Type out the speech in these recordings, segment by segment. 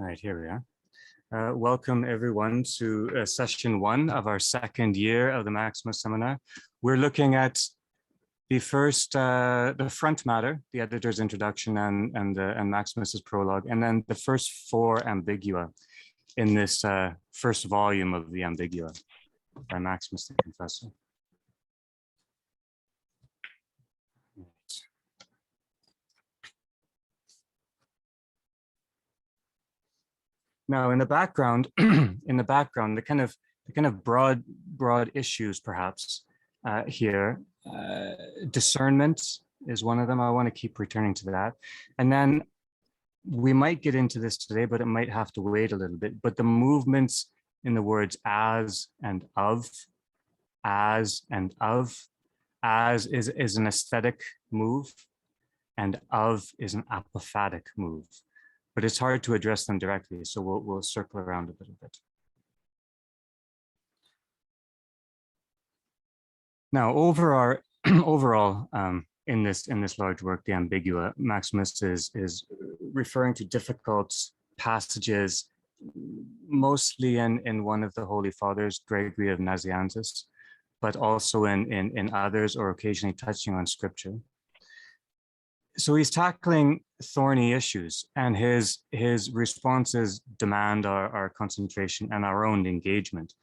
All right, here we are. Welcome everyone to session 1 of our second year of the Maximos Seminar. We're looking at the first, the front matter, the editor's introduction and Maximos's prologue, and then the first 4 Ambigua in this first volume of the Ambigua by Maximos the Confessor. Now, in the background, the kind of broad issues, perhaps here. Discernment is one of them. I want to keep returning to that, and then we might get into this today, but it might have to wait a little bit. But the movements in the words as and of, as is an aesthetic move, and of is an apophatic move. But it's hard to address them directly, so we'll circle around a little bit. Now, overall, in this large work, the Ambigua, Maximos is referring to difficult passages, mostly in one of the Holy Fathers, Gregory of Nazianzus, but also in others, or occasionally touching on Scripture. So he's tackling thorny issues, and his responses demand our concentration and our own engagement,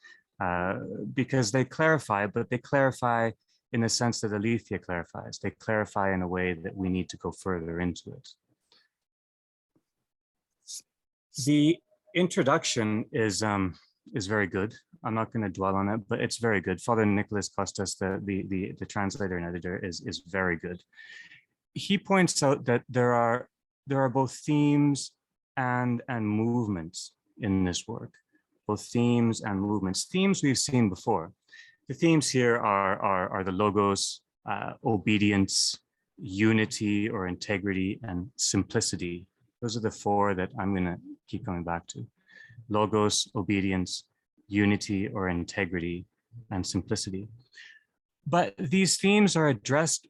because they clarify, but they clarify in the sense that Aletheia clarifies. They clarify in a way that we need to go further into it. The introduction is very good. I'm not going to dwell on it, but it's very good. Father Nicholas Costas, the translator and editor, is very good. He points out that there are both themes and movements in this work, both themes and movements. Themes we've seen before. The themes here are the logos, obedience, unity or integrity, and simplicity. Those are the 4 that I'm going to keep coming back to. Logos, obedience, unity or integrity, and simplicity. But these themes are addressed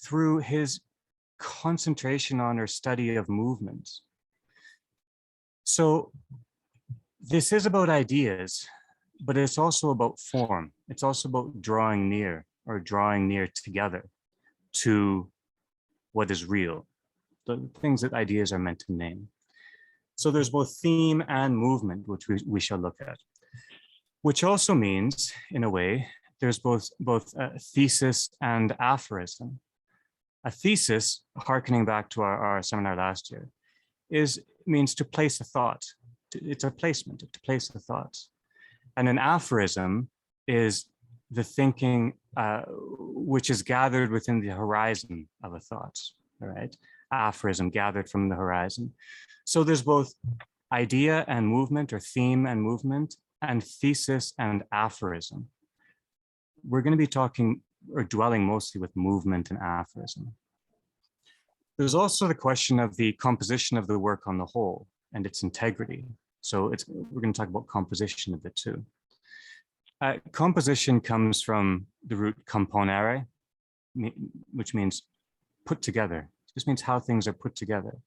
through his concentration on or study of movements. So this is about ideas, but it's also about form. It's also about drawing near together to what is real, the things that ideas are meant to name. So there's both theme and movement, which we shall look at, which also means, in a way, there's both thesis and aphorism. A thesis, hearkening back to our seminar last year, means to place a thought. It's a placement, to place a thought. And an aphorism is the thinking which is gathered within the horizon of a thought, all right? Aphorism gathered from the horizon. So there's both idea and movement, or theme and movement, and thesis and aphorism. We're going to be talking or dwelling mostly with movement and aphorism. There's also the question of the composition of the work on the whole and its integrity. So we're going to talk about composition a bit too. Composition comes from the root componere, which means put together. This means how things are put together.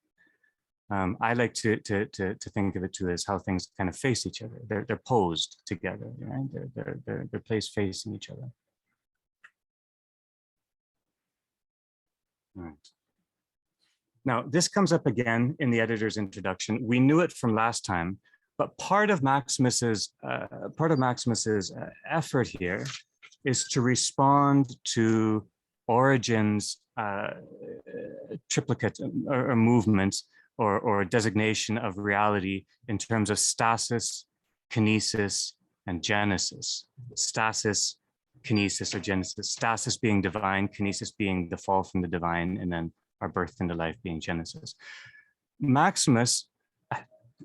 I like to think of it too as how things kind of face each other. They're posed together, right? They're placed facing each other. All right. Now, this comes up again in the editor's introduction. We knew it from last time, but part of Maximos's effort here is to respond to Origen's triplicate or movement or designation of reality in terms of stasis, kinesis, and genesis. Stasis, kinesis, or genesis. Stasis being divine, kinesis being the fall from the divine, and then our birth into life being genesis. Maximos,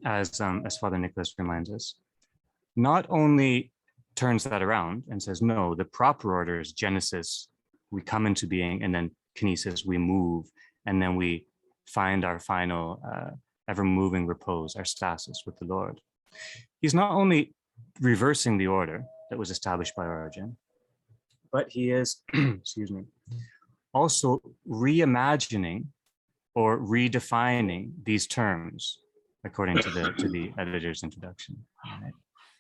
as Father Nicholas reminds us, not only turns that around and says, no, the proper order is genesis, we come into being, and then kinesis, we move, and then we find our final ever-moving repose, our stasis with the Lord. He's not only reversing the order that was established by Origen, but he is, excuse me, also reimagining or redefining these terms according to the editor's introduction. Right?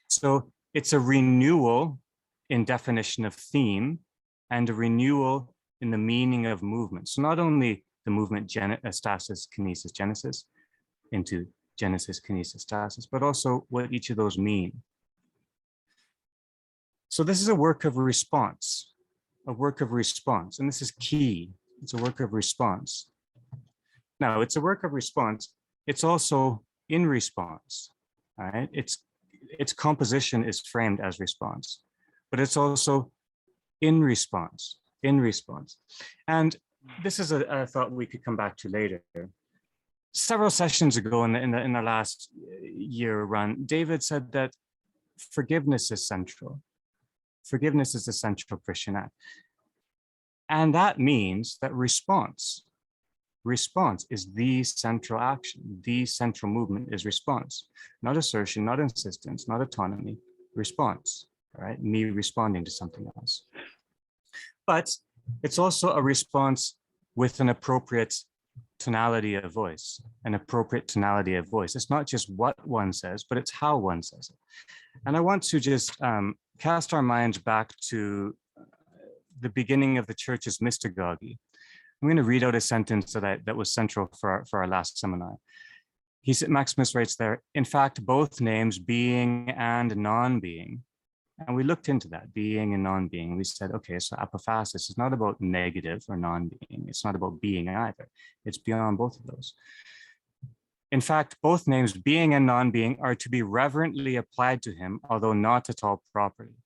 So it's a renewal in definition of theme and a renewal in the meaning of movement. So not only the movement stasis, kinesis, genesis into genesis, kinesis, stasis, but also what each of those mean. So this is a work of response, and this is key. It's a work of response. Now, it's a work of response. It's also in response, all right? Its composition is framed as response, but it's also in response. And this is a thought we could come back to later. Several sessions ago in the last year run, David said that forgiveness is central. Forgiveness is the central Christian act. And that means that response is the central action. The central movement is response, not assertion, not insistence, not autonomy, response, all right? Me responding to something else. But it's also a response with an appropriate tonality of voice, It's not just what one says, but it's how one says it. And I want to just cast our minds back to the beginning of the church's mystagogy. I'm going to read out a sentence that was central for our last seminar. Maximus writes there, in fact, both names, being and non-being, and we looked into that, being and non-being. We said, okay, so apophasis is not about negative or non-being. It's not about being either. It's beyond both of those. In fact, both names, being and non-being, are to be reverently applied to him, although not at all properly.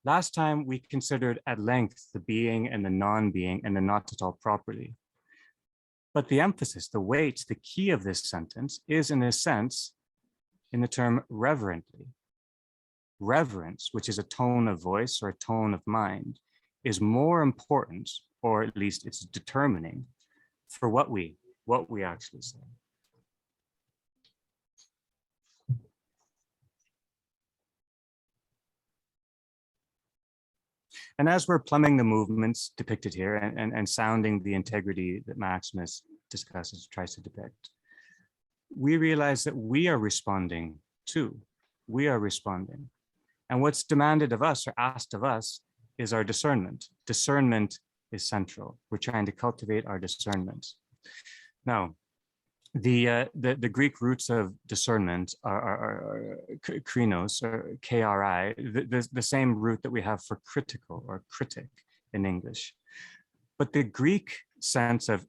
Last time we considered at length the being and the non-being and the not at all properly. But the emphasis, the weight, the key of this sentence is, in a sense, in the term reverently. Reverence, which is a tone of voice or a tone of mind, is more important, or at least it's determining, for what we actually say. And as we're plumbing the movements depicted here and sounding the integrity that Maximus tries to depict, we realize that we are responding too. We are responding. And what's demanded of us or asked of us is our discernment. Discernment is central. We're trying to cultivate our discernment. Now, the Greek roots of discernment are krinos, or KRI, the same root that we have for critical or critic in English. But the Greek sense of,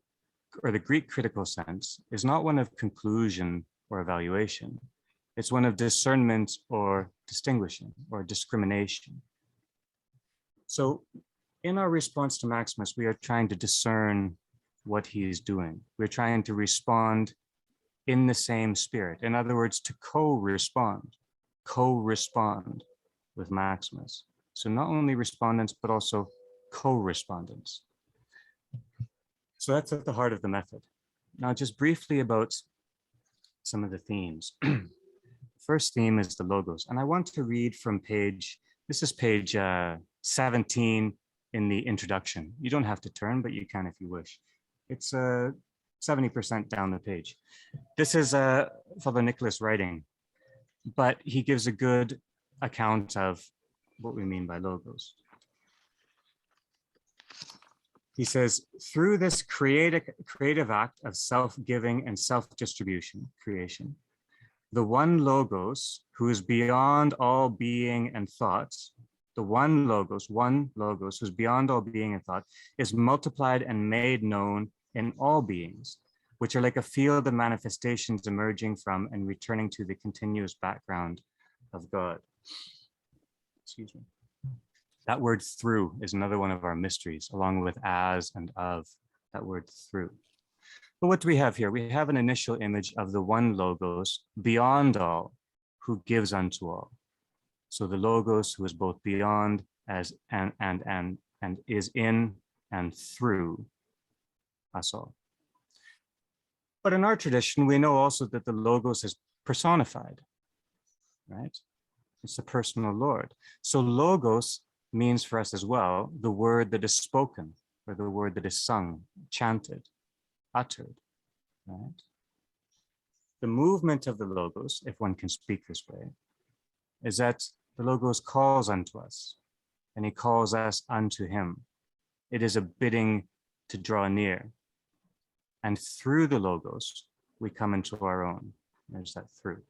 or the Greek critical sense, is not one of conclusion or evaluation. It's one of discernment or distinguishing or discrimination. So in our response to Maximus, we are trying to discern what he is doing. We're trying to respond in the same spirit. In other words, to co-respond with Maximus. So not only respondents, but also co-respondents. So that's at the heart of the method. Now, just briefly about some of the themes. First theme is the logos. And I want to read from page 17 in the introduction. You don't have to turn, but you can if you wish. It's 70% down the page. This is Father Nicholas writing, but he gives a good account of what we mean by logos. He says, through this creative act of self-giving and self-distribution, creation, the one logos, who is beyond all being and thoughts, the one logos who's beyond all being and thought, is multiplied and made known in all beings, which are like a field of manifestations emerging from and returning to the continuous background of God. Excuse me. That word through is another one of our mysteries, along with as and of, that word through. But what do we have here? We have an initial image of the one logos beyond all, who gives unto all. So the logos who is both beyond as and is in and through us all. But in our tradition, we know also that the logos is personified, right? It's the personal Lord. So logos means for us as well the word that is spoken, or the word that is sung, chanted, uttered, right? The movement of the Logos, if one can speak this way, is that the Logos calls unto us, and he calls us unto him. It is a bidding to draw near. And through the Logos, we come into our own. There's that through.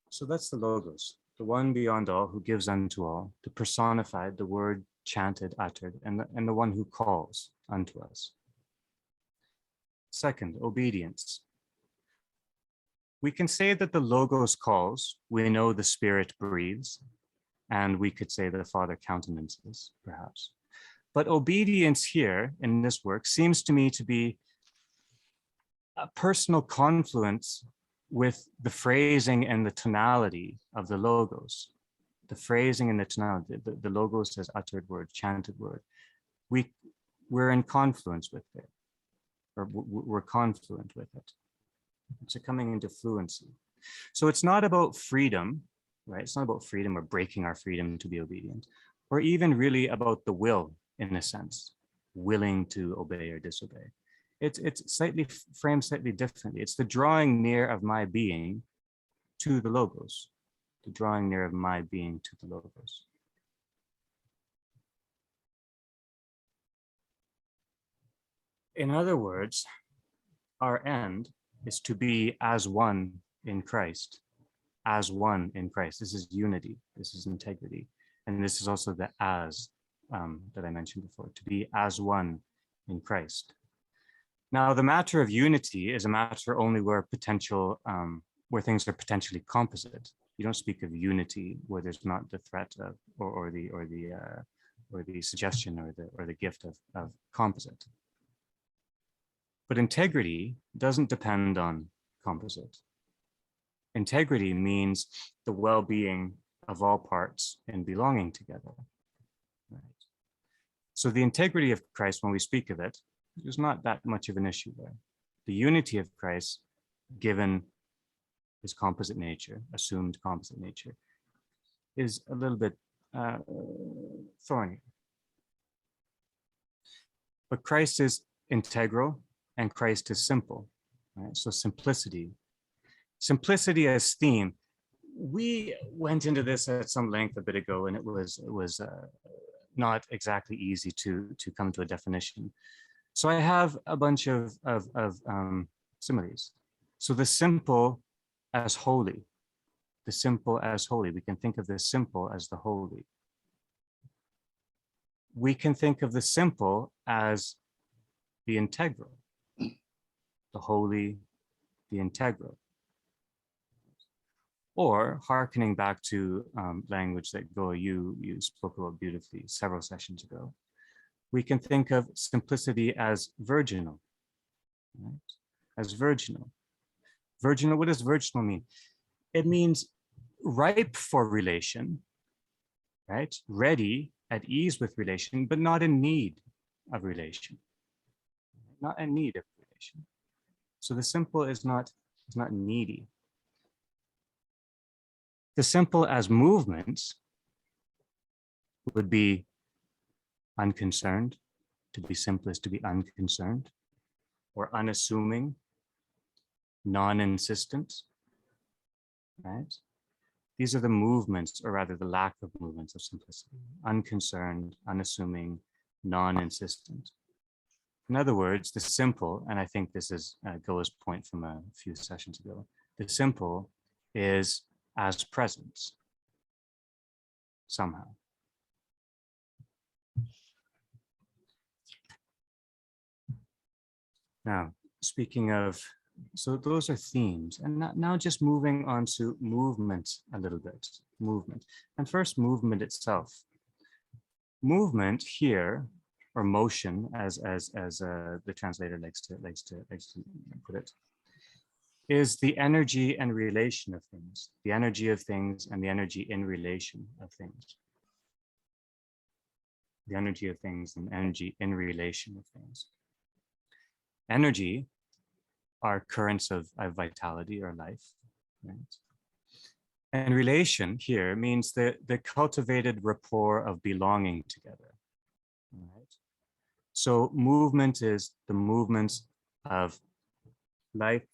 So that's the Logos, the one beyond all who gives unto all, the personified, the word chanted, uttered, and the one who calls unto us. Second, obedience. We can say that the Logos calls, we know the Spirit breathes, and we could say the Father countenances, perhaps. But obedience here in this work seems to me to be a personal confluence with the phrasing and the tonality of the Logos. The phrasing and the tonality, the Logos says uttered word, chanted word. We're in confluence with it, or we're confluent with it. It's a coming into fluency. So it's not about freedom, right? It's not about freedom or breaking our freedom to be obedient, or even really about the will, in a sense, willing to obey or disobey. It's slightly framed slightly differently. It's the drawing near of my being to the Logos, the drawing near of my being to the Logos. In other words, our end is to be as one in Christ, as one in Christ. This is unity, this is integrity. And this is also the as that I mentioned before, to be as one in Christ. Now, the matter of unity is a matter only where where things are potentially composite. You don't speak of unity where there's not the threat of, or the suggestion or the gift of composite. But integrity doesn't depend on composite. Integrity means the well-being of all parts and belonging together. Right. So the integrity of Christ, when we speak of it, there's not that much of an issue there. The unity of Christ, given his composite nature, assumed composite nature, is a little bit thorny. But Christ is integral and Christ is simple. Right? So simplicity as theme. We went into this at some length a bit ago, and it was not exactly easy to come to a definition. So I have a bunch of similes. So the simple as holy, the simple as holy. We can think of the simple as the holy. We can think of the simple as the integral, the holy, the integral. Or hearkening back to language that Goa, you spoke about beautifully several sessions ago, we can think of simplicity as virginal, right? As virginal. Virginal, what does virginal mean? It means ripe for relation, right? Ready, at ease with relation, but not in need of relation. Not in need of relation. So the simple is not needy. The simple as movements would be unconcerned. To be simple is to be unconcerned, or unassuming, non-insistent, right? These are the movements, or rather the lack of movements of simplicity. Unconcerned, unassuming, non-insistent. In other words, the simple, and I think this is Goa's point from a few sessions ago, the simple is as presence, somehow. Now, speaking of, so those are themes, and now just moving on to movement a little bit, movement. And first, movement itself. Movement here, or motion, as the translator likes to put it, is the energy and relation of things, the energy of things and the energy in relation of things. The energy of things and energy in relation of things. Energy are currents of vitality or life, right? And relation here means the cultivated rapport of belonging together, right? So movement is the movements of life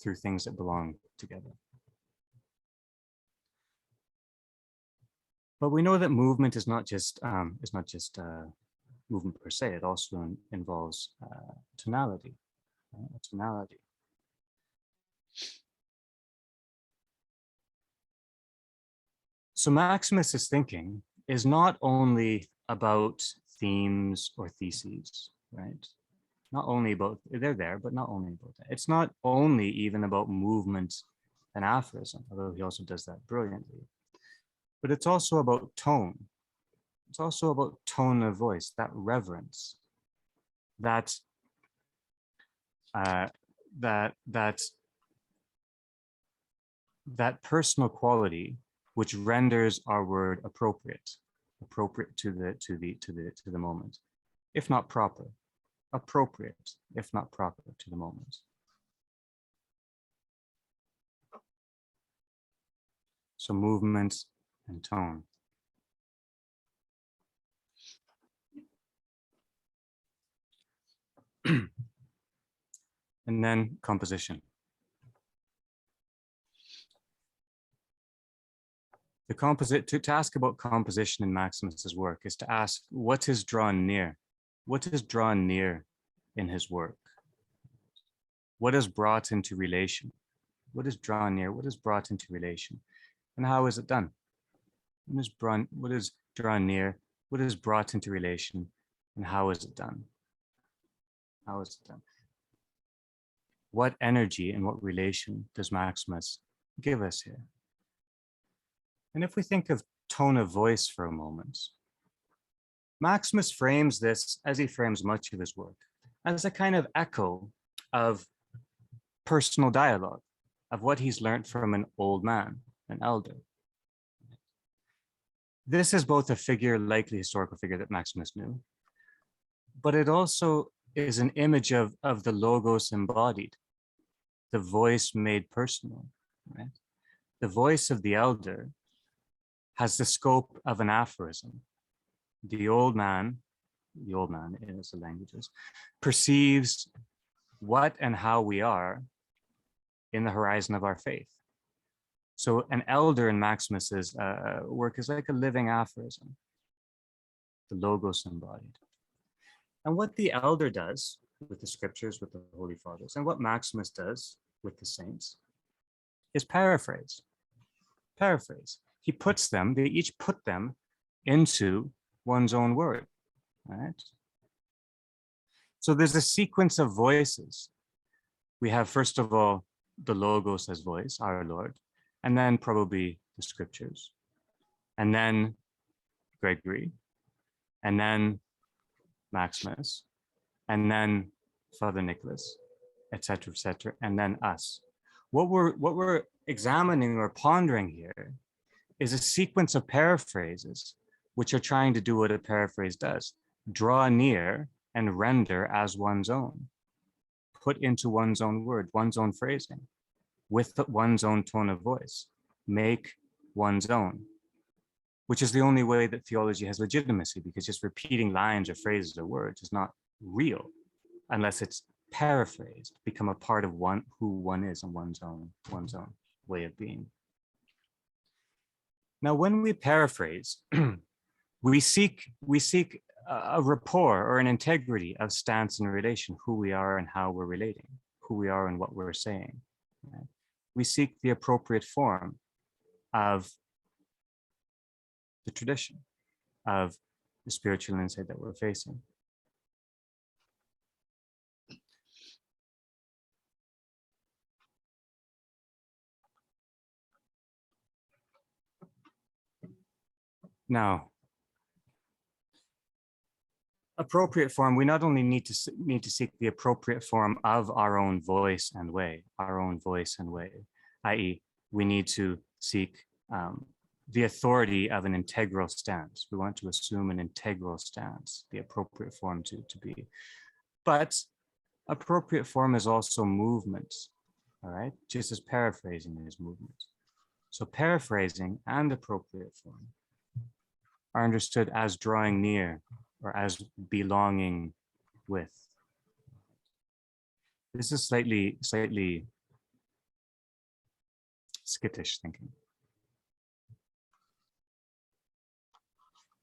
through things that belong together. But we know that movement is not just movement per se. It also involves tonality, right? A tonality. So Maximus's thinking is not only about themes or theses, right? Not only about, they're there, but not only about that. It's not only even about movement and aphorism, although he also does that brilliantly. But it's also about tone. It's also about tone of voice, that reverence, that personal quality which renders our word appropriate to the moment, if not proper, appropriate, if not proper to the moment. So movement and tone. And then composition. To ask about composition in Maximus's work is to ask, what is drawn near? What is drawn near in his work? What is brought into relation? What is drawn near? What is brought into relation? And how is it done? What is drawn near? What is brought into relation? And how is it done? How is it done? What energy and what relation does Maximus give us here? And if we think of tone of voice for a moment, Maximus frames this, as he frames much of his work, as a kind of echo of personal dialogue, of what he's learned from an old man, an elder. This is both a figure, likely historical figure that Maximus knew, but it also is an image of the logos embodied, the voice made personal, right? The voice of the elder has the scope of an aphorism. The old man in the languages, perceives what and how we are in the horizon of our faith. So an elder in Maximus's work is like a living aphorism, the logos embodied. And what the elder does with the scriptures, with the Holy Fathers, and what Maximus does with the saints is paraphrase. Paraphrase. He puts them, they each put them into one's own word, right? So there's a sequence of voices. We have, first of all, the Logos as voice, our Lord, and then probably the scriptures, and then Gregory, and then Maximus, and then Father Nicholas, etc., and then us. What we're examining or pondering here is a sequence of paraphrases which are trying to do what a paraphrase does: draw near and render as one's own, put into one's own word, one's own phrasing, with one's own tone of voice, make one's own, which is the only way that theology has legitimacy, because just repeating lines or phrases or words is not real unless it's paraphrased, become a part of who one is and one's own way of being. Now, when we paraphrase, we seek a rapport or an integrity of stance and relation, who we are and how we're relating, who we are and what we're saying. Right? We seek the appropriate form of the tradition, of the spiritual insight that we're facing. Now, appropriate form, we not only need to seek the appropriate form of our own voice and way, i.e., we need to seek the authority of an integral stance. We want to assume an integral stance, the appropriate form to be. But appropriate form is also movement, all right? Just as paraphrasing is movement. So paraphrasing and appropriate form are understood as drawing near or as belonging with. This is slightly skittish thinking.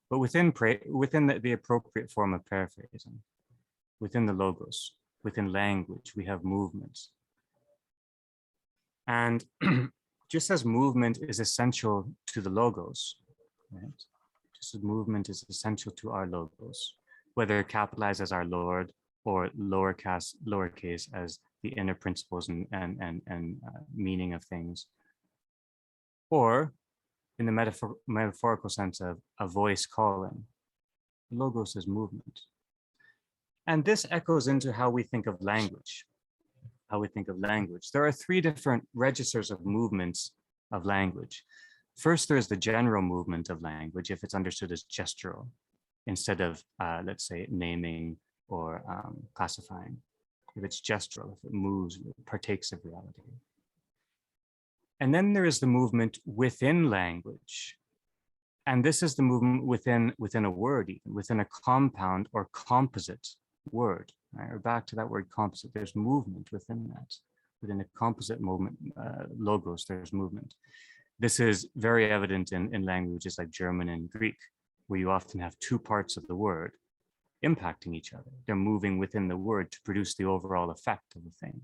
But within the appropriate form of paraphrasing, within the logos, within language, we have movements. And just as movement is essential to the logos, right? Just as movement is essential to our logos, whether capitalized as our Lord or lowercase as the inner principles and meaning of things, or in the metaphorical sense of a voice calling. Logos is movement. And this echoes into how we think of language. There are three different registers of movements of language. First, there's the general movement of language, if it's understood as gestural, instead of, let's say, naming or classifying. If it's gestural, if it moves, it partakes of reality. And then there is the movement within language. And this is the movement within a word, even within a compound or composite word. Right? Or back to that word composite, there's movement within that. Within a composite movement, logos, there's movement. This is very evident in languages like German and Greek, where you often have two parts of the word impacting each other. They're moving within the word to produce the overall effect of the thing.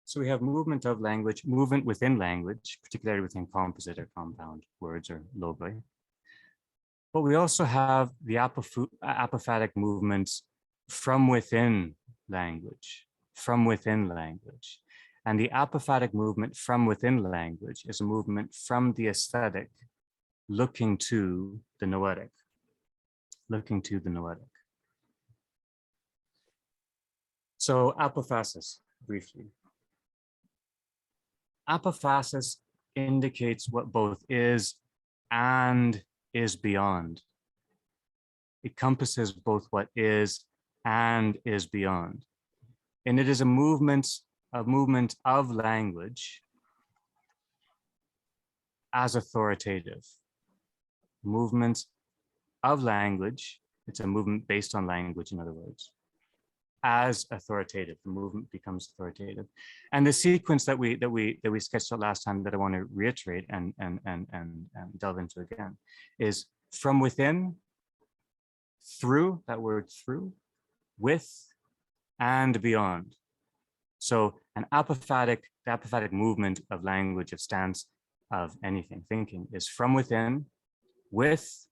So we have movement of language, movement within language, particularly within composite or compound words or logi. But we also have the apophatic movements from within language, And the apophatic movement from within language is a movement from the aesthetic, looking to the noetic, So apophasis, briefly. Apophasis indicates what both is and is beyond. It encompasses both what is and is beyond. And it is a movement of language as authoritative. Movement of language, it's a movement based on language, in other words, as authoritative. The movement becomes authoritative. And the sequence that we sketched out last time that I want to reiterate and delve into again is from within, through, that word through, with, and beyond. So the apophatic movement of language, of stance, of anything, thinking, is from within, with,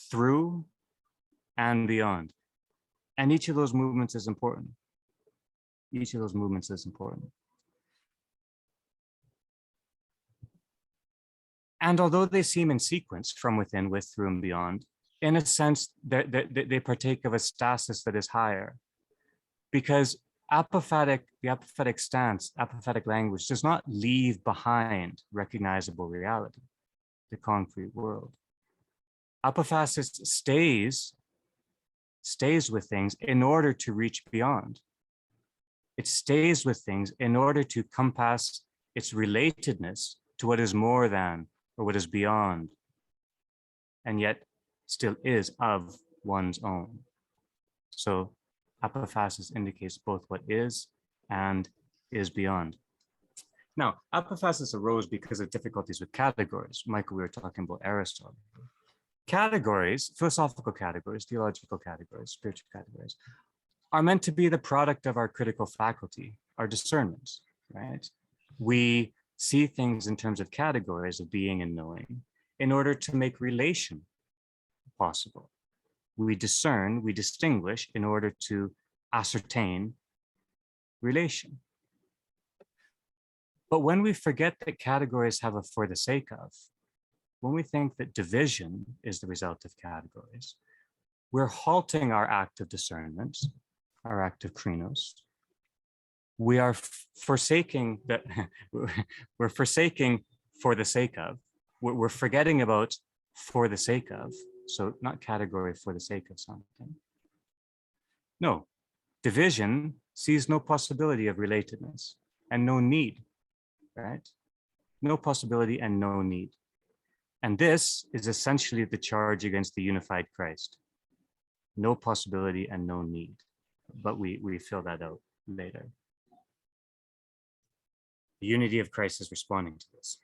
through, and beyond. And each of those movements is important. And although they seem in sequence, from within, with, through, and beyond, in a sense, they partake of a stasis that is higher. Because the apophatic stance, apophatic language does not leave behind recognizable reality, the concrete world. Apophasis stays with things in order to reach beyond. It stays with things in order to compass its relatedness to what is more than or what is beyond, and yet still is of one's own. So apophasis indicates both what is and is beyond. Now, apophasis arose because of difficulties with categories. Michael, we were talking about Aristotle. Categories, philosophical categories, theological categories, spiritual categories, are meant to be the product of our critical faculty, our discernment, right? We see things in terms of categories of being and knowing in order to make relation possible. We discern, we distinguish in order to ascertain relation. But when we forget that categories have a for the sake of, when we think that division is the result of categories, we're halting our act of discernment, our act of krinos. We are forsaking that, we're forsaking for the sake of, we're forgetting about for the sake of, so not category for the sake of something. No, division sees no possibility of relatedness and no need, right? No possibility and no need. And this is essentially the charge against the unified Christ. No possibility and no need. but we fill that out later. The unity of Christ is responding to this.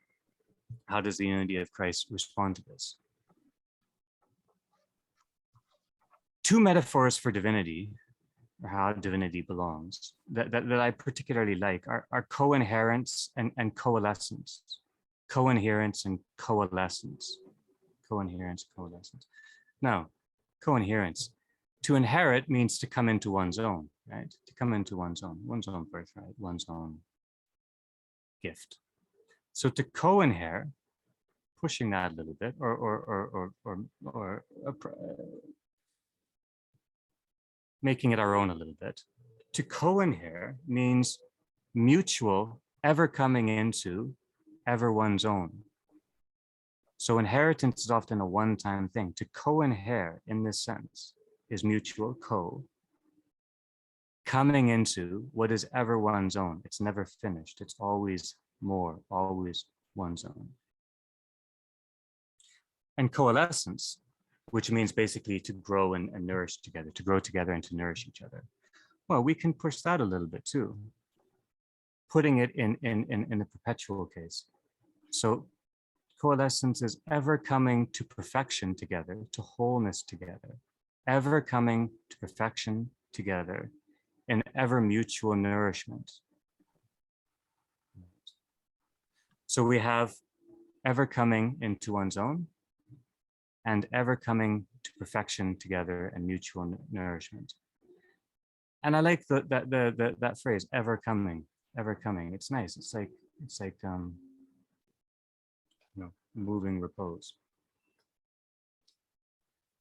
How does the unity of Christ respond to this? Two metaphors for divinity, or how divinity belongs, that I particularly like are co-inherence and coalescence. Co-inherence and coalescence. Co-inherence, coalescence. Now, co-inherence. To inherit means to come into one's own, right? To come into one's own birthright, one's own gift. So to co-inherit, pushing that a little bit, or making it our own a little bit. To co-inherit means mutual, ever coming into, ever one's own. So inheritance is often a one-time thing. To co-inherit in this sense is mutual, coming into what is ever one's own. It's never finished. It's always more, always one's own. And coalescence, which means basically to grow and nourish together, to grow together and to nourish each other. Well, we can push that a little bit too, putting it in the perpetual case. So coalescence is ever coming to perfection together, to wholeness together, ever coming to perfection together in ever mutual nourishment. So we have ever coming into one's own and ever coming to perfection together and mutual nourishment. And I like that phrase, ever coming, ever coming. It's nice. It's like moving repose.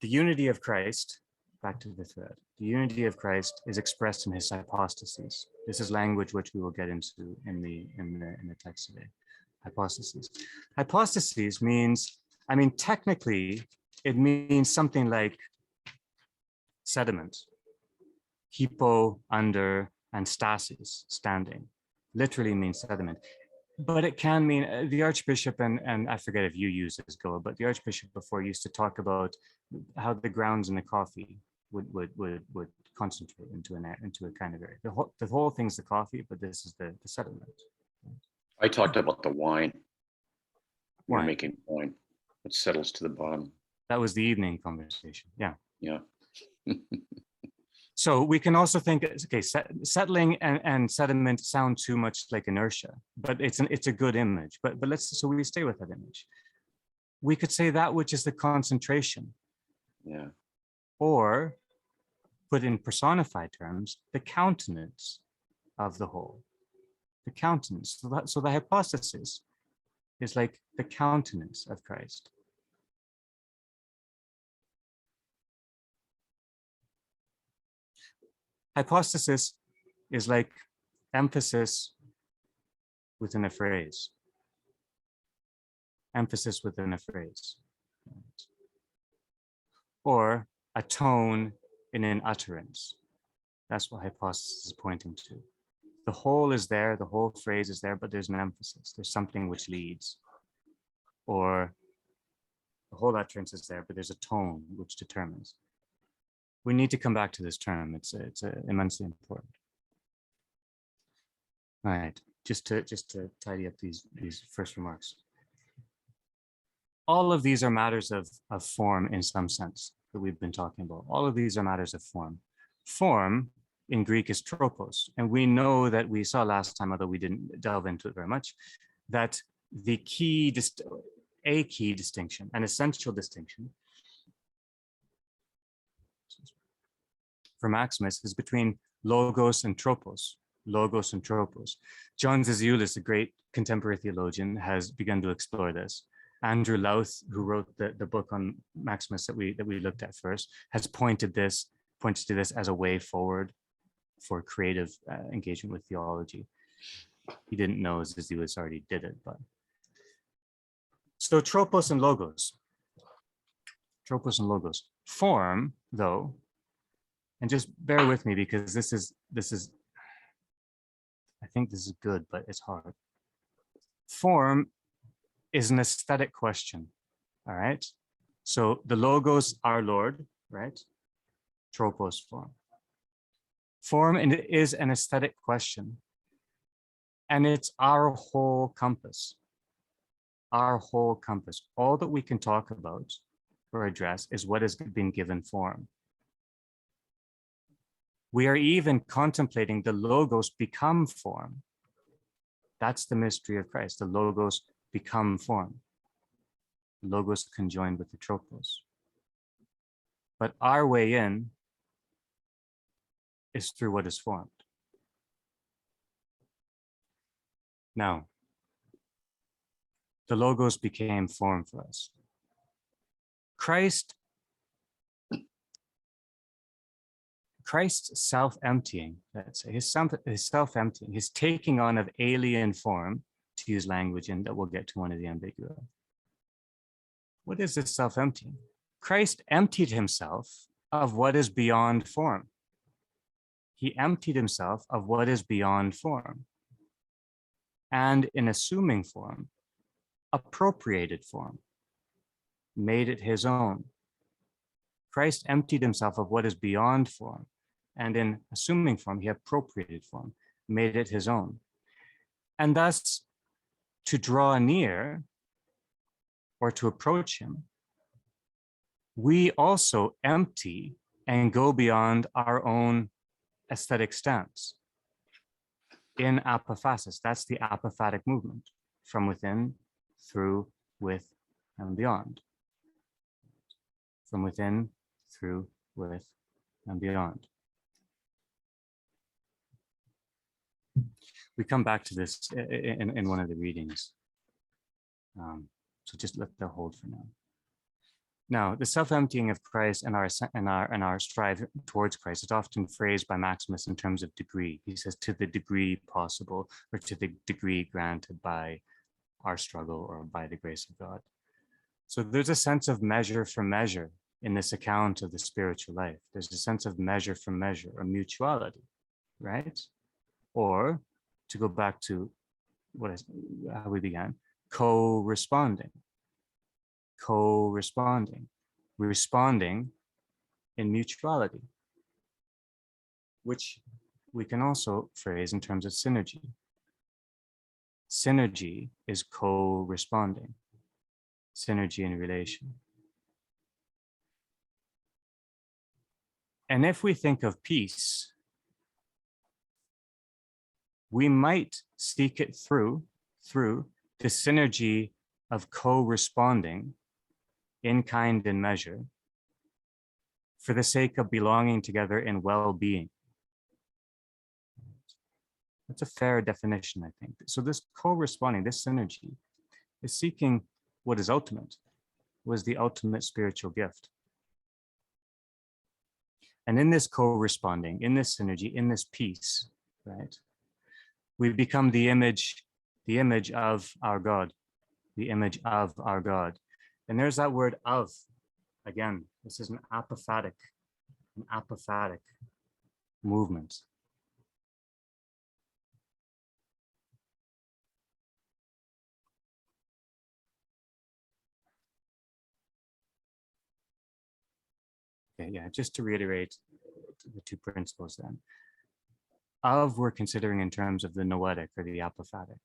The unity of Christ, back to the thread, the unity of Christ is expressed in his hypostases. This is language which we will get into in the text today. Hypostases. Hypostases means, technically, it means something like sediment. Hypo, under, and stasis, standing. Literally means sediment. But it can mean, the Archbishop, and I forget if you use this, Goa, but the Archbishop before used to talk about how the grounds in the coffee would concentrate into a kind of area. The whole thing's the coffee, but this is the sediment. I talked about the wine. You're making wine. It settles to the bottom. That was the evening conversation. Yeah. Yeah. So we can also think, okay, settling and sediment sound too much like inertia, but it's a good image. But so we stay with that image. We could say that which is the concentration. Yeah. Or put in personified terms, the countenance of the whole. The countenance. So the hypostasis is like the countenance of Christ. Hypostasis is like emphasis within a phrase. Emphasis within a phrase. Or a tone in an utterance. That's what hypostasis is pointing to. The whole is there, the whole phrase is there, but there's an emphasis. There's something which leads. Or the whole utterance is there, but there's a tone which determines. We need to come back to this term. It's immensely important. All right, just to tidy up these first remarks. All of these are matters of form in some sense that we've been talking about. All of these are matters of form. Form in Greek is tropos, and we know that we saw last time, although we didn't delve into it very much, that a key distinction, an essential distinction for Maximus is between logos and tropos. Logos and tropos. John Zizioulas, a great contemporary theologian, has begun to explore this. Andrew Louth, who wrote the book on Maximus that we looked at first, has pointed to this as a way forward for creative engagement with theology. He didn't know Zizioulas already did it, but so tropos and logos. Tropos and logos. Form, though, and just bear with me because this is I think this is good, but it's hard. Form is an aesthetic question, all right? So the logos, our Lord, right? Tropos form. Form is an aesthetic question. And it's our whole compass. Our whole compass. All that we can talk about or address is what has been given form. We are even contemplating the logos become form. That's the mystery of Christ. The logos become form. The logos conjoined with the tropos. But our way in is through what is formed. Now, the logos became form for us. Christ's self-emptying, let's say, his self-emptying, his taking on of alien form, to use language and that we'll get to one of the Ambigua. What is this self-emptying? Christ emptied himself of what is beyond form. He emptied himself of what is beyond form. And in assuming form, appropriated form, made it his own. Christ emptied himself of what is beyond form, and in assuming form, he appropriated form, made it his own. And thus, to draw near or to approach him, we also empty and go beyond our own aesthetic stance. In apophasis, that's the apophatic movement, from within, through, with, and beyond. From within, through, with, and beyond. We come back to this in one of the readings. So just let that hold for now. Now, the self-emptying of Christ and our strive towards Christ is often phrased by Maximus in terms of degree. He says, to the degree possible, or to the degree granted by our struggle or by the grace of God. So there's a sense of measure for measure in this account of the spiritual life. There's a sense of measure for measure, or mutuality, right? Or to go back to how we began, co-responding, responding in mutuality, which we can also phrase in terms of synergy. Synergy is co-responding, synergy in relation. And if we think of peace, we might seek it through the synergy of co-responding in kind and measure for the sake of belonging together in well-being. That's a fair definition, I think. So this co-responding, this synergy, is seeking what is ultimate, was the ultimate spiritual gift. And in this co-responding, in this synergy, in this peace, right, we become the image of our God, the image of our God. And there's that word of, again, this is an apophatic movement. Okay, yeah, just to reiterate the two principles then. Of we're considering in terms of the noetic or the apophatic.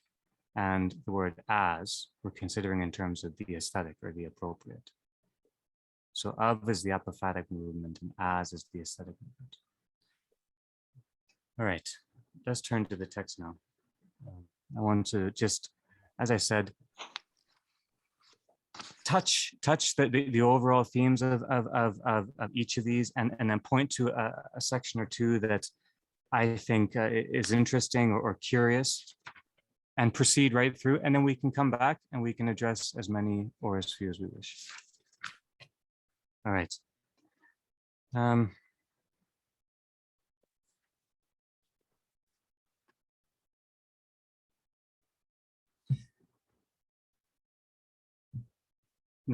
And the word as we're considering in terms of the aesthetic or the appropriate. So of is the apophatic movement and as is the aesthetic movement. All right, let's turn to the text now. I want to just, as I said, touch the overall themes of each of these and then point to a section or two that I think is interesting or curious, and proceed right through, and then we can come back and we can address as many or as few as we wish. All right. Now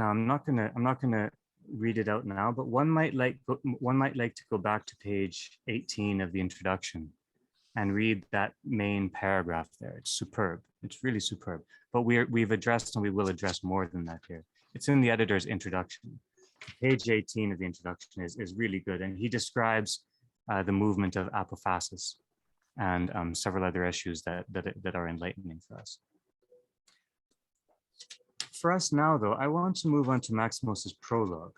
I'm not gonna read it out now, but one might like to go back to page 18 of the introduction and read that main paragraph there. It's superb. It's really superb. But we've addressed and we will address more than that here. It's in the editor's introduction. Page 18 of the introduction is really good. And he describes the movement of apophasis, and several other issues that are enlightening for us. For us now, though, I want to move on to Maximos's prologue.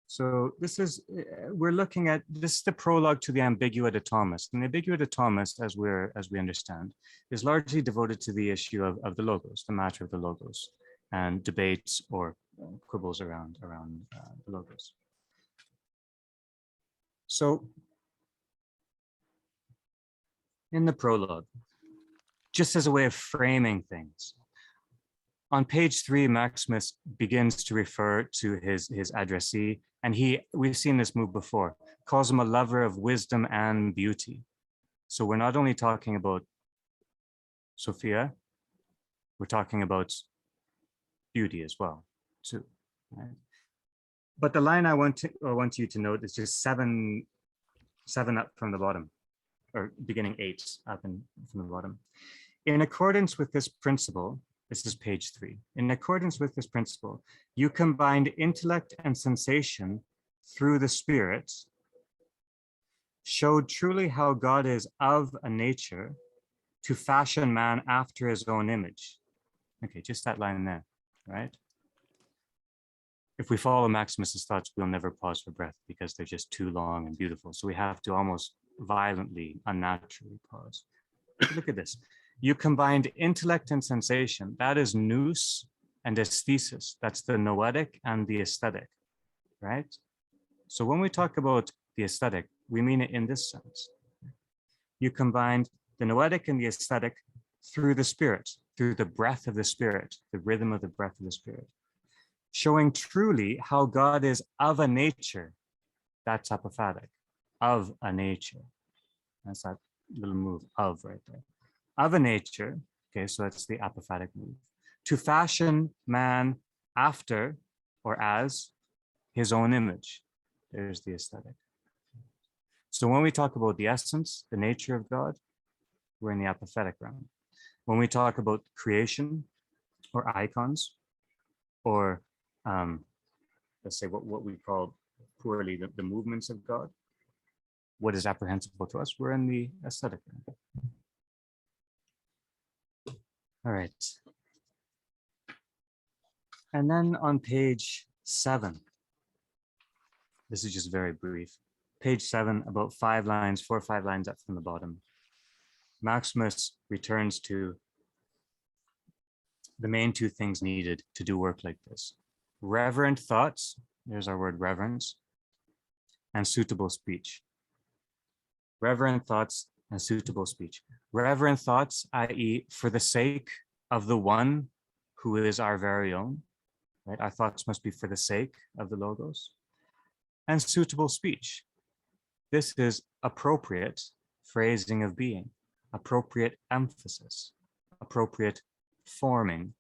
So this is, we're looking at, this is the prologue to the Ambigua de Thomas. And the Ambigua de Thomas, as we understand, is largely devoted to the issue of the logos, the matter of the logos, and debates or quibbles around the logos. So in the prologue, just as a way of framing things, on page 3, Maximus begins to refer to his addressee, and we've seen this move before, calls him a lover of wisdom and beauty. So we're not only talking about Sophia, we're talking about beauty as well, too. Right? But the line I want you to note is just seven up from the bottom, or beginning 8 up from the bottom. In accordance with this principle, this is page 3. In accordance with this principle, you combined intellect and sensation through the spirit, showed truly how God is of a nature to fashion man after his own image. Okay, just that line there, right? If we follow Maximus's thoughts, we'll never pause for breath because they're just too long and beautiful. So we have to almost violently, unnaturally pause. Look at this. You combined intellect and sensation. That is nous and aesthesis. That's the noetic and the aesthetic, right? So when we talk about the aesthetic, we mean it in this sense. You combined the noetic and the aesthetic through the spirit, through the breath of the spirit, the rhythm of the breath of the spirit, showing truly how God is of a nature. That's apophatic, of a nature. That's that little move of right there. Of a nature, okay, so that's the apophatic move, to fashion man after or as his own image. There's the aesthetic. So when we talk about the essence, the nature of God, we're in the apophatic realm. When we talk about creation or icons, or let's say what we call poorly the movements of God, what is apprehensible to us, we're in the aesthetic realm. All right. And then on page 7, this is just very brief. Page 7, about 4 or 5 lines up from the bottom. Maximus returns to the main 2 things needed to do work like this. Reverent thoughts, there's our word reverence, and suitable speech. Reverent thoughts and suitable speech. Reverent thoughts, i.e., for the sake of the one who is our very own, right? Our thoughts must be for the sake of the logos. And suitable speech. This is appropriate phrasing of being, appropriate emphasis, appropriate forming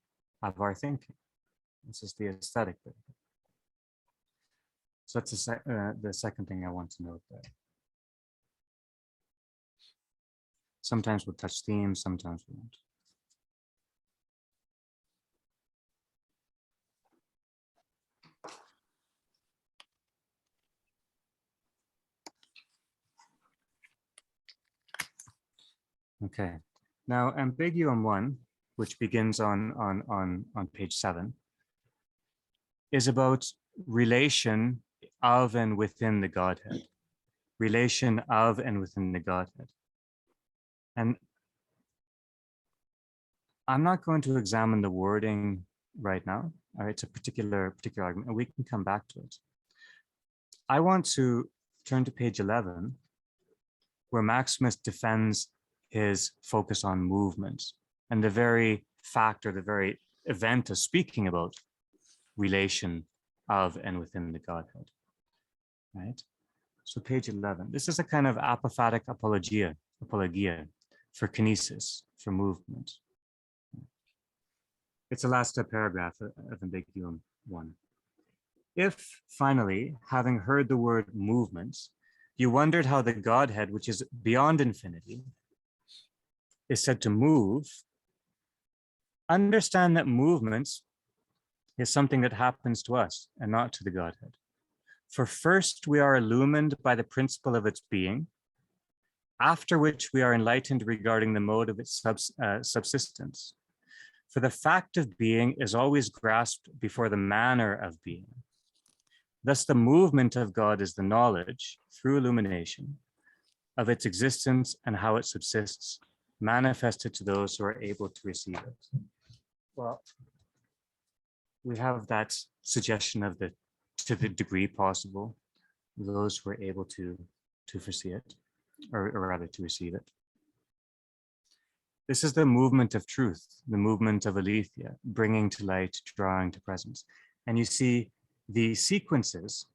of our thinking. This is the aesthetic bit. So that's the second thing I want to note there. Sometimes we'll touch themes, sometimes we won't. Okay, now Ambiguum 1, which begins on page 7, is about relation of and within the Godhead. Relation of and within the Godhead. And I'm not going to examine the wording right now. All right, it's a particular argument, and we can come back to it. I want to turn to page 11, where Maximus defends his focus on movement and the very fact or the very event of speaking about relation of and within the Godhead, right? So page 11, this is a kind of apophatic apologia for kinesis, for movement. It's the last paragraph of Ambiguum 1. If finally, having heard the word movements, you wondered how the Godhead, which is beyond infinity, is said to move, understand that movements is something that happens to us and not to the Godhead. For first we are illumined by the principle of its being, after which we are enlightened regarding the mode of its subsistence. For the fact of being is always grasped before the manner of being. Thus the movement of God is the knowledge, through illumination, of its existence and how it subsists, manifested to those who are able to receive it. Well, we have that suggestion of to the degree possible, those who are able to foresee it, or rather to receive it. This is the movement of truth, the movement of aletheia, bringing to light, drawing to presence. And you see the sequences,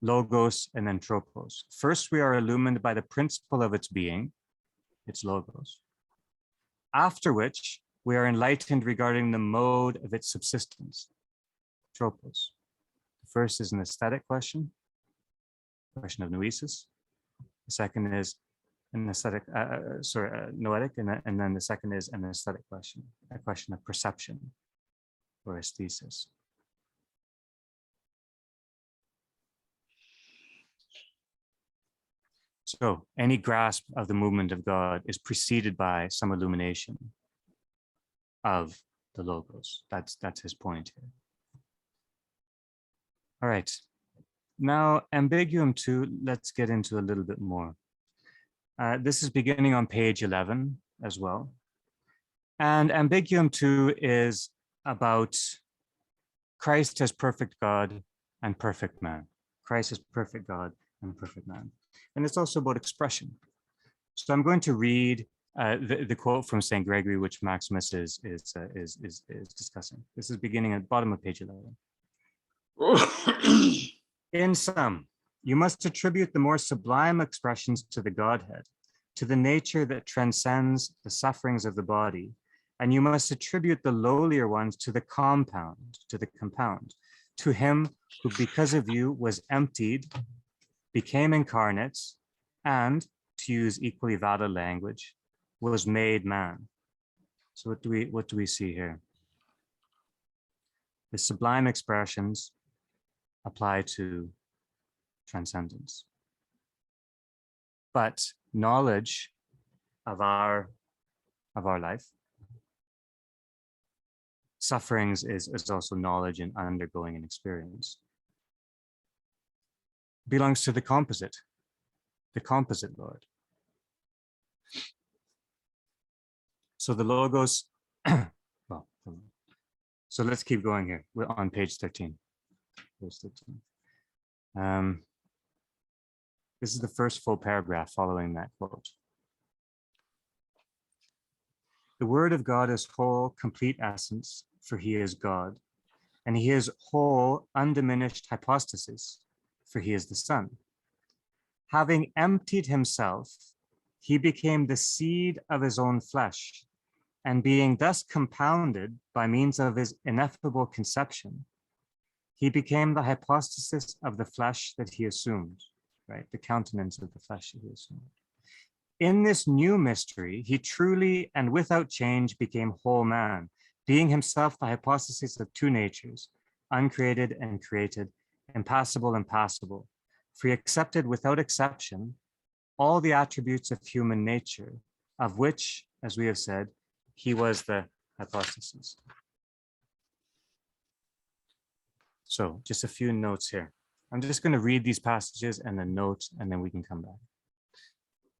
logos and then tropos. First, we are illumined by the principle of its being, its logos. After which, we are enlightened regarding the mode of its subsistence, tropos. The first is an aesthetic question of noesis. The second is an aesthetic, noetic, and then the second is an aesthetic question, a question of perception or aesthesis. So any grasp of the movement of God is preceded by some illumination of the logos. That's his point here. All right. Now, Ambiguum 2, let's get into a little bit more. This is beginning on page 11 as well. And Ambiguum 2 is about Christ as perfect God and perfect man. Christ as perfect God and perfect man. And it's also about expression. So I'm going to read the quote from St. Gregory, which Maximus is discussing. This is beginning at the bottom of page 11. In sum, you must attribute the more sublime expressions to the Godhead, to the nature that transcends the sufferings of the body, and you must attribute the lowlier ones to the compound, to him who because of you was emptied, became incarnate, and, to use equally valid language, was made man. So what do we see here? The sublime expressions apply to transcendence. But knowledge of our life, sufferings is also knowledge and undergoing an experience, belongs to the composite Lord. So the logos, well, so let's keep going here. We're on page 13. Page 13. This is the first full paragraph following that quote. The word of God is whole, complete essence, for he is God, and he is whole, undiminished hypostasis, for he is the Son. Having emptied himself, he became the seed of his own flesh, and being thus compounded by means of his ineffable conception, he became the hypostasis of the flesh that he assumed, right? The countenance of the flesh that he assumed. In this new mystery, he truly and without change became whole man, being himself the hypostasis of two natures, uncreated and created, impassible and passible. For he accepted without exception all the attributes of human nature, of which, as we have said, he was the hypostasis. So just a few notes here. I'm just going to read these passages and then note, and then we can come back.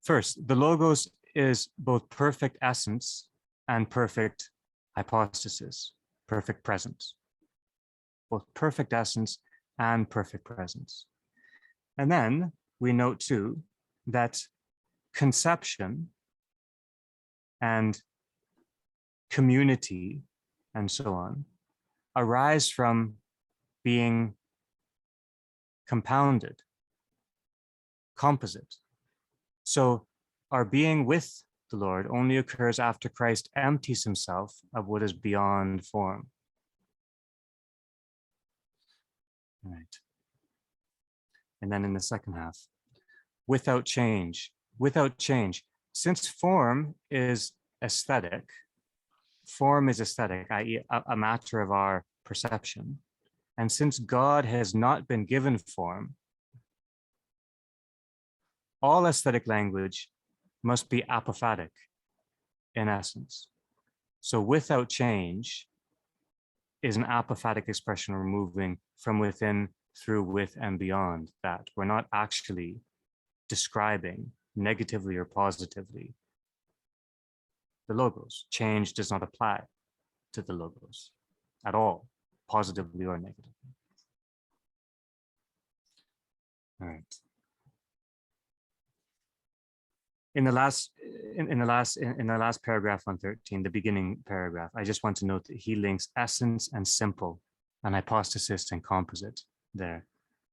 First, the Logos is both perfect essence and perfect hypostasis, perfect presence. Both perfect essence and perfect presence. And then we note too that conception and community and so on arise from being compounded, composite. So our being with the Lord only occurs after Christ empties himself of what is beyond form. All right. And then in the second half, without change, since form is aesthetic, i.e. a matter of our perception, And since God has not been given form, all aesthetic language must be apophatic in essence. So without change is an apophatic expression removing from within, through, with, and beyond that. We're not actually describing negatively or positively the logos. Change does not apply to the logos at all, positively or negatively. All right. In the last paragraph on 13, the beginning paragraph, I just want to note that he links essence and simple and hypostasis and composite there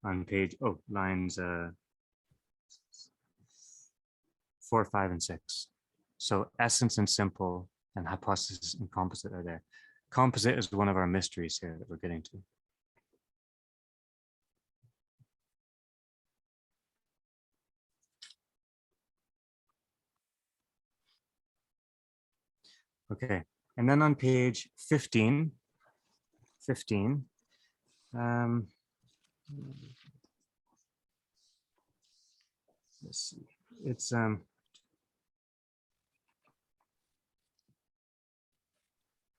on page, lines 4, 5, and 6. So essence and simple and hypostasis and composite are there. Composite is one of our mysteries here that we're getting to. Okay, and then on page 15, let's see, it's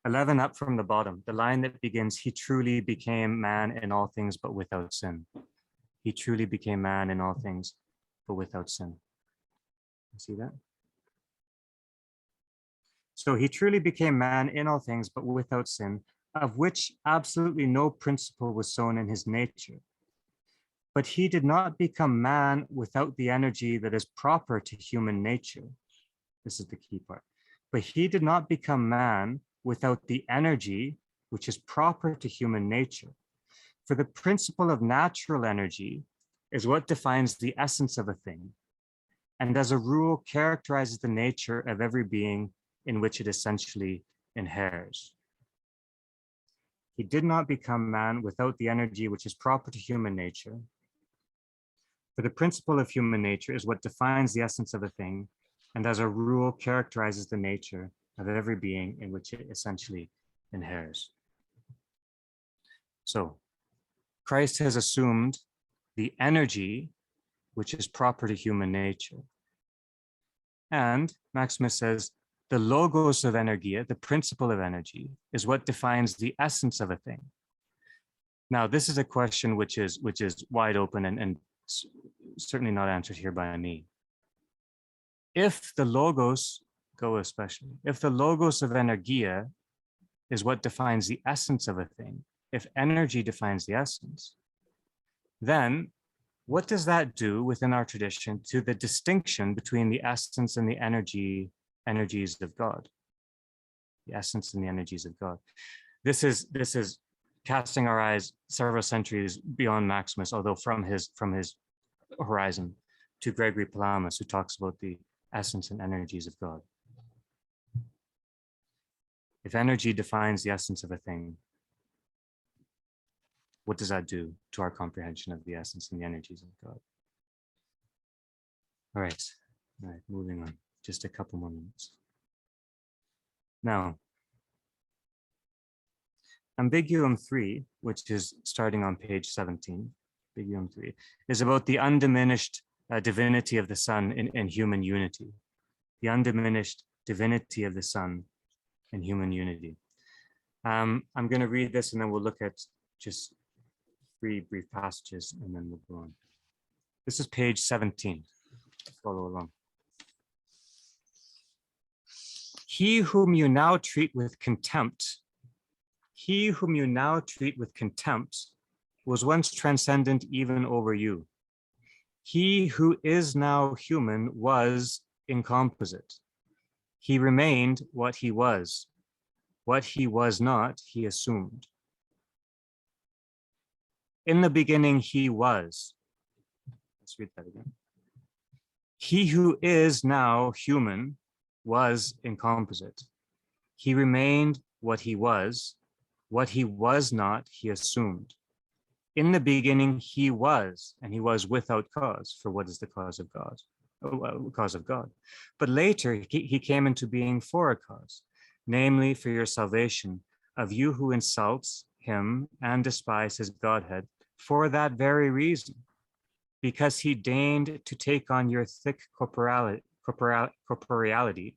11 up from the bottom, the line that begins, he truly became man in all things, but without sin. He truly became man in all things, but without sin. You see that? So he truly became man in all things, but without sin, of which absolutely no principle was sown in his nature. But he did not become man without the energy that is proper to human nature. This is the key part. But he did not become man without the energy which is proper to human nature. For the principle of natural energy is what defines the essence of a thing, and as a rule characterizes the nature of every being in which it essentially inheres. He did not become man without the energy which is proper to human nature. For the principle of human nature is what defines the essence of a thing, and as a rule characterizes the nature of every being in which it essentially inheres. So Christ has assumed the energy which is proper to human nature. And Maximus says, the logos of energia, the principle of energy, is what defines the essence of a thing. Now, this is a question which is wide open and certainly not answered here by me. If the logos, if the logos of energia is what defines the essence of a thing, if energy defines the essence, then what does that do within our tradition to the distinction between the essence and the energies of God? The essence and the energies of God. This is casting our eyes several centuries beyond Maximus, although from his horizon, to Gregory Palamas, who talks about the essence and energies of God. If energy defines the essence of a thing, what does that do to our comprehension of the essence and the energies of God? All right, moving on. Just a couple more minutes. Now, Ambiguum 3, which is starting on page 17, Ambiguum 3, is about the undiminished divinity of the Son in human unity. The undiminished divinity of the Son in human unity. I'm going to read this and then we'll look at just 3 brief passages and then we'll go on. This is page 17. Follow along. He whom you now treat with contempt, was once transcendent even over you. He who is now human was incomposite. He remained what he was. What he was not, he assumed. In the beginning, he was. Let's read that again. He who is now human was incomposite. He remained what he was. What he was not, he assumed. In the beginning, he was, and he was without cause. For what is the cause of God? Cause of God. But later, he came into being for a cause, namely for your salvation, of you who insults, him and despise his Godhead for that very reason, because he deigned to take on your thick corporeality,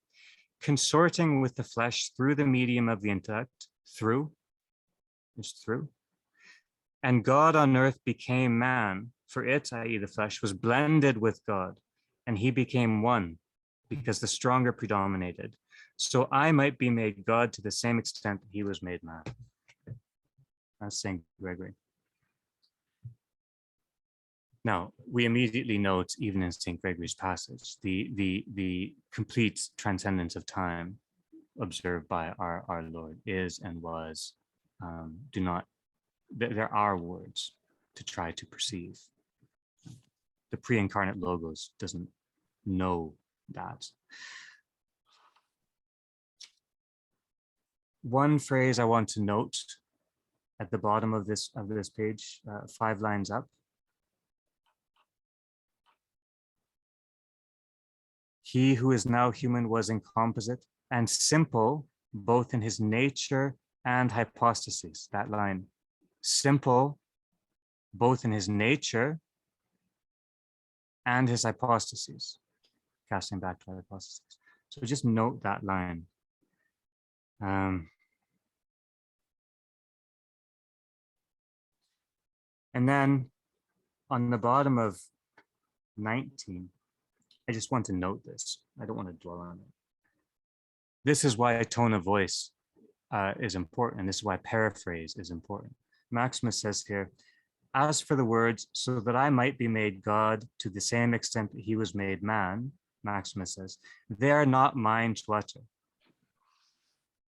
consorting with the flesh through the medium of the intellect, through, and God on earth became man, for it, i.e. the flesh, was blended with God, and he became one, because the stronger predominated. So I might be made God to the same extent that he was made man. That's St. Gregory. Now, we immediately note, even in St. Gregory's passage, the complete transcendence of time observed by our Lord is and was. There are words to try to perceive. The pre-incarnate Logos doesn't know that. One phrase I want to note at the bottom of this page, 5 lines up. He who is now human was incomposite and simple, both in his nature and hypostasis. That line, simple, both in his nature and his hypostases, casting back to hypostasis. So just note that line. And then on the bottom of 19, I just want to note this. I don't want to dwell on it. This is why a tone of voice is important, and this is why paraphrase is important. Maximus says here, as for the words, so that I might be made God to the same extent that he was made man, Maximus says, they are not mine to utter.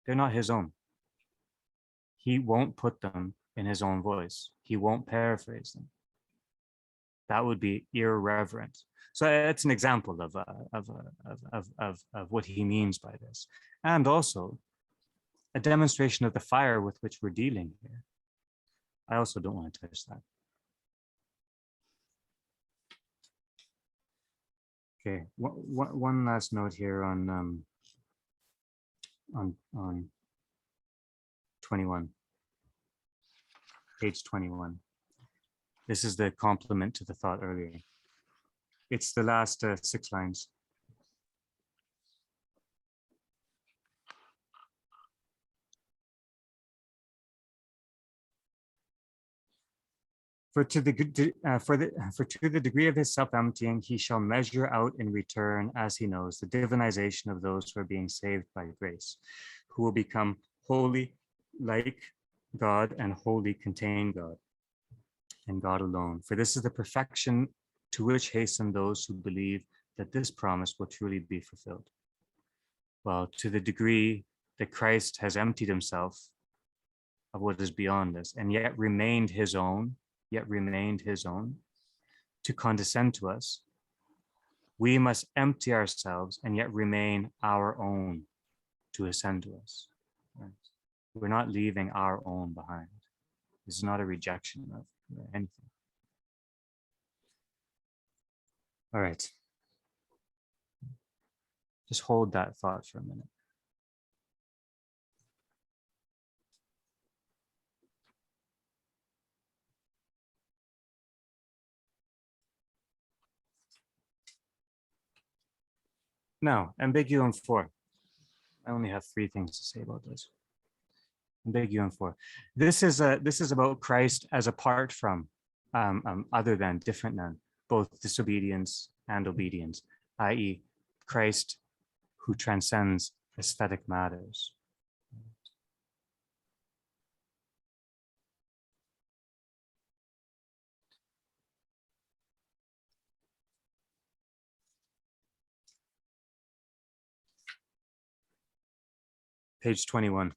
They're not his own. He won't put them in his own voice. He won't paraphrase them. That would be irreverent. So it's an example of what he means by this. And also a demonstration of the fire with which we're dealing here. I also don't want to touch that. Okay, one last note here on 21, page 21. This is the complement to the thought earlier. It's the last 6 lines. For to the degree of his self-emptying, he shall measure out in return, as he knows, the divinization of those who are being saved by grace, who will become wholly like God and wholly contain God and God alone. For this is the perfection to which hasten those who believe that this promise will truly be fulfilled. Well, to the degree that Christ has emptied himself of what is beyond this, and yet remained his own, to condescend to us, we must empty ourselves and yet remain our own to ascend to us. Right? We're not leaving our own behind. This is not a rejection of anything. All right. Just hold that thought for a minute. Now, Ambiguum 4. I only have 3 things to say about this. Ambiguum 4. This is about Christ as apart from, other than, different than, both disobedience and obedience, i.e., Christ who transcends aesthetic matters. Page 21.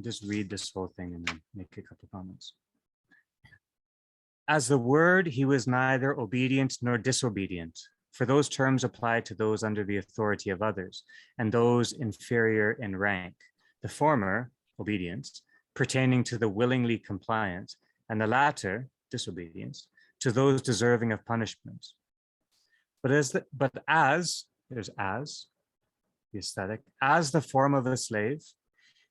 Just read this whole thing and then make a couple comments. As the Word, he was neither obedient nor disobedient, for those terms apply to those under the authority of others, and those inferior in rank. The former, obedience, pertaining to the willingly compliant, and the latter, disobedience, to those deserving of punishment. But as, there's as, the aesthetic, as the form of a slave,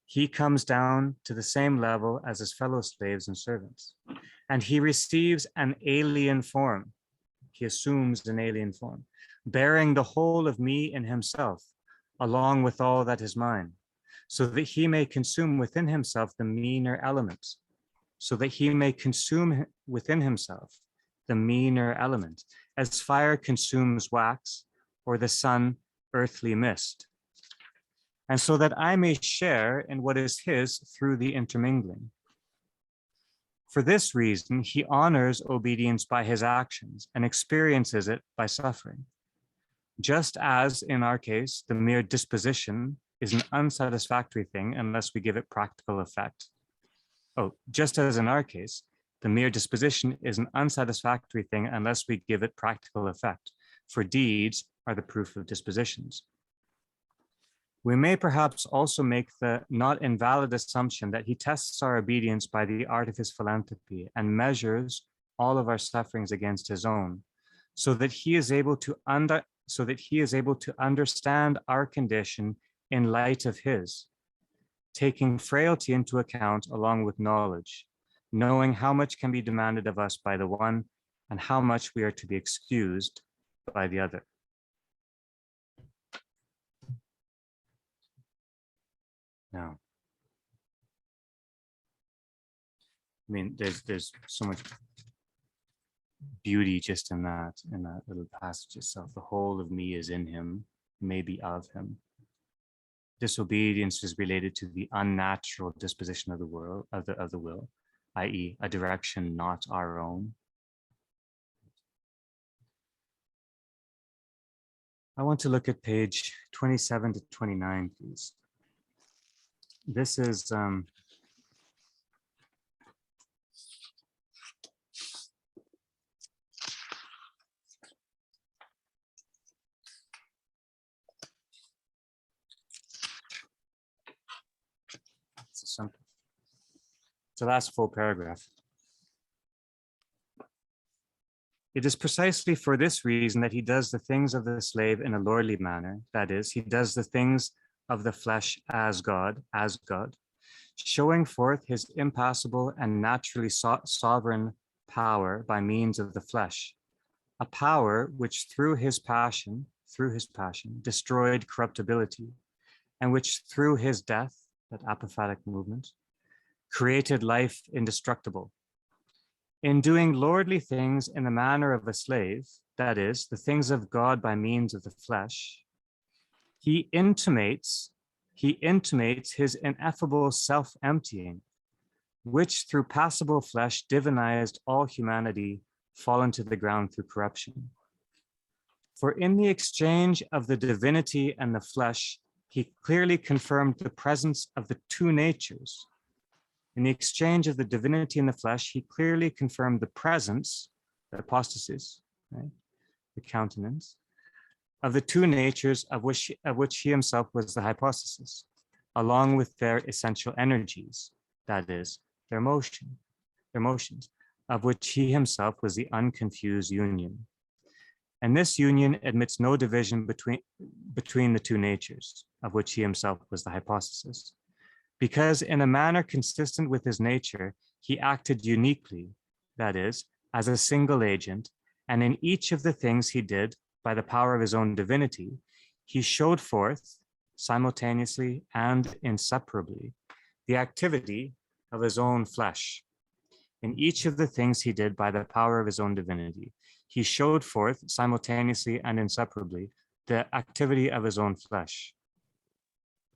he comes down to the same level as his fellow slaves and servants, and he receives an alien form. He assumes an alien form, bearing the whole of me in himself, along with all that is mine, so that he may consume within himself the meaner elements, as fire consumes wax, or the sun earthly mist, and so that I may share in what is his through the intermingling. For this reason, he honors obedience by his actions and experiences it by suffering. Just as in our case, the mere disposition is an unsatisfactory thing unless we give it practical effect. Just as in our case, the mere disposition is an unsatisfactory thing unless we give it practical effect, for deeds are the proof of dispositions. We may perhaps also make the not invalid assumption that he tests our obedience by the art of his philanthropy and measures all of our sufferings against his own, so that he is able to understand our condition in light of his, taking frailty into account along with knowledge, knowing how much can be demanded of us by the one and how much we are to be excused by the other. Now, I mean, there's so much beauty just in that little passage itself. The whole of me is in him, maybe of him. Disobedience is related to the unnatural disposition of the world, of the will, i.e., a direction not our own. I want to look at page 27 to 29, please. This is it's the last full paragraph. It is precisely for this reason that he does the things of the slave in a lordly manner. That is, he does the things of the flesh as God, showing forth his impassible and naturally sovereign power by means of the flesh, a power which through his passion destroyed corruptibility, and which through his death, that apophatic movement, created life indestructible. In doing lordly things in the manner of a slave, that is, the things of God by means of the flesh, he intimates his ineffable self-emptying, which through passible flesh divinized all humanity fallen to the ground through corruption. For in the exchange of the divinity and the flesh, he clearly confirmed the presence of the two natures. In the exchange of the divinity and the flesh, he clearly confirmed the presence, the hypostasis, right? The countenance, of the two natures of which he himself was the hypostasis, along with their essential energies, that is, their motions, of which he himself was the unconfused union. And this union admits no division between the two natures, of which he himself was the hypostasis, because in a manner consistent with his nature, he acted uniquely, that is, as a single agent, and in each of the things he did, by the power of his own divinity, he showed forth simultaneously and inseparably the activity of his own flesh. In each of the things he did by the power of his own divinity, he showed forth simultaneously and inseparably the activity of his own flesh.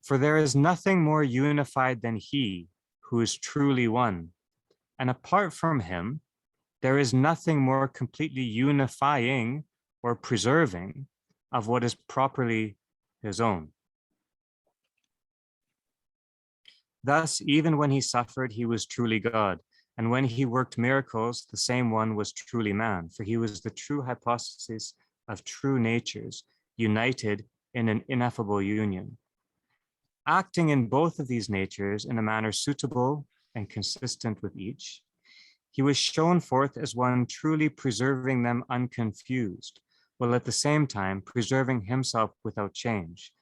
For there is nothing more unified than he who is truly one. And apart from him, there is nothing more completely unifying or preserving of what is properly his own. Thus, even when he suffered, he was truly God. And when he worked miracles, the same one was truly man, for he was the true hypostasis of true natures, united in an ineffable union. Acting in both of these natures in a manner suitable and consistent with each, he was shown forth as one truly preserving them unconfused, while at the same time preserving himself without change,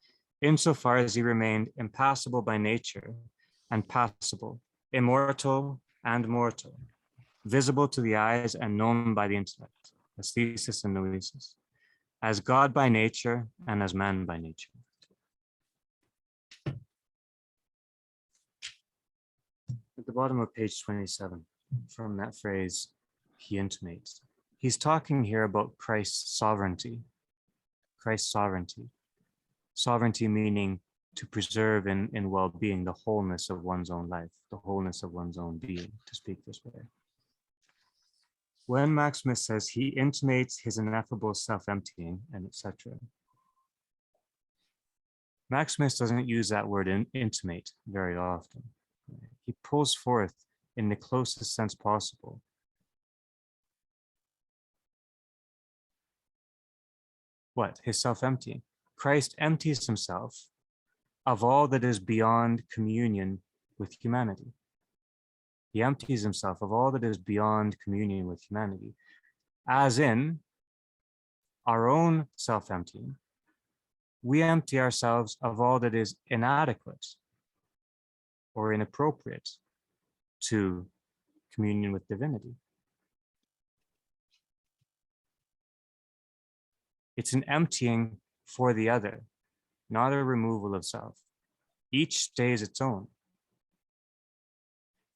insofar as he remained impassible by nature, and passible, immortal and mortal, visible to the eyes and known by the intellect, as thesis and noesis, as God by nature and as man by nature. At the bottom of page 27, from that phrase, he intimates. He's talking here about Christ's sovereignty. Christ's sovereignty. Sovereignty meaning to preserve in well-being the wholeness of one's own life, the wholeness of one's own being, to speak this way. When Maximus says he intimates his ineffable self-emptying and etc., Maximus doesn't use that word intimate very often. He pulls forth in the closest sense possible what? His self-emptying. Christ empties himself of all that is beyond communion with humanity. He empties himself of all that is beyond communion with humanity, as in our own self-emptying. We empty ourselves of all that is inadequate or inappropriate to communion with divinity. It's an emptying for the other, not a removal of self. Each stays its own,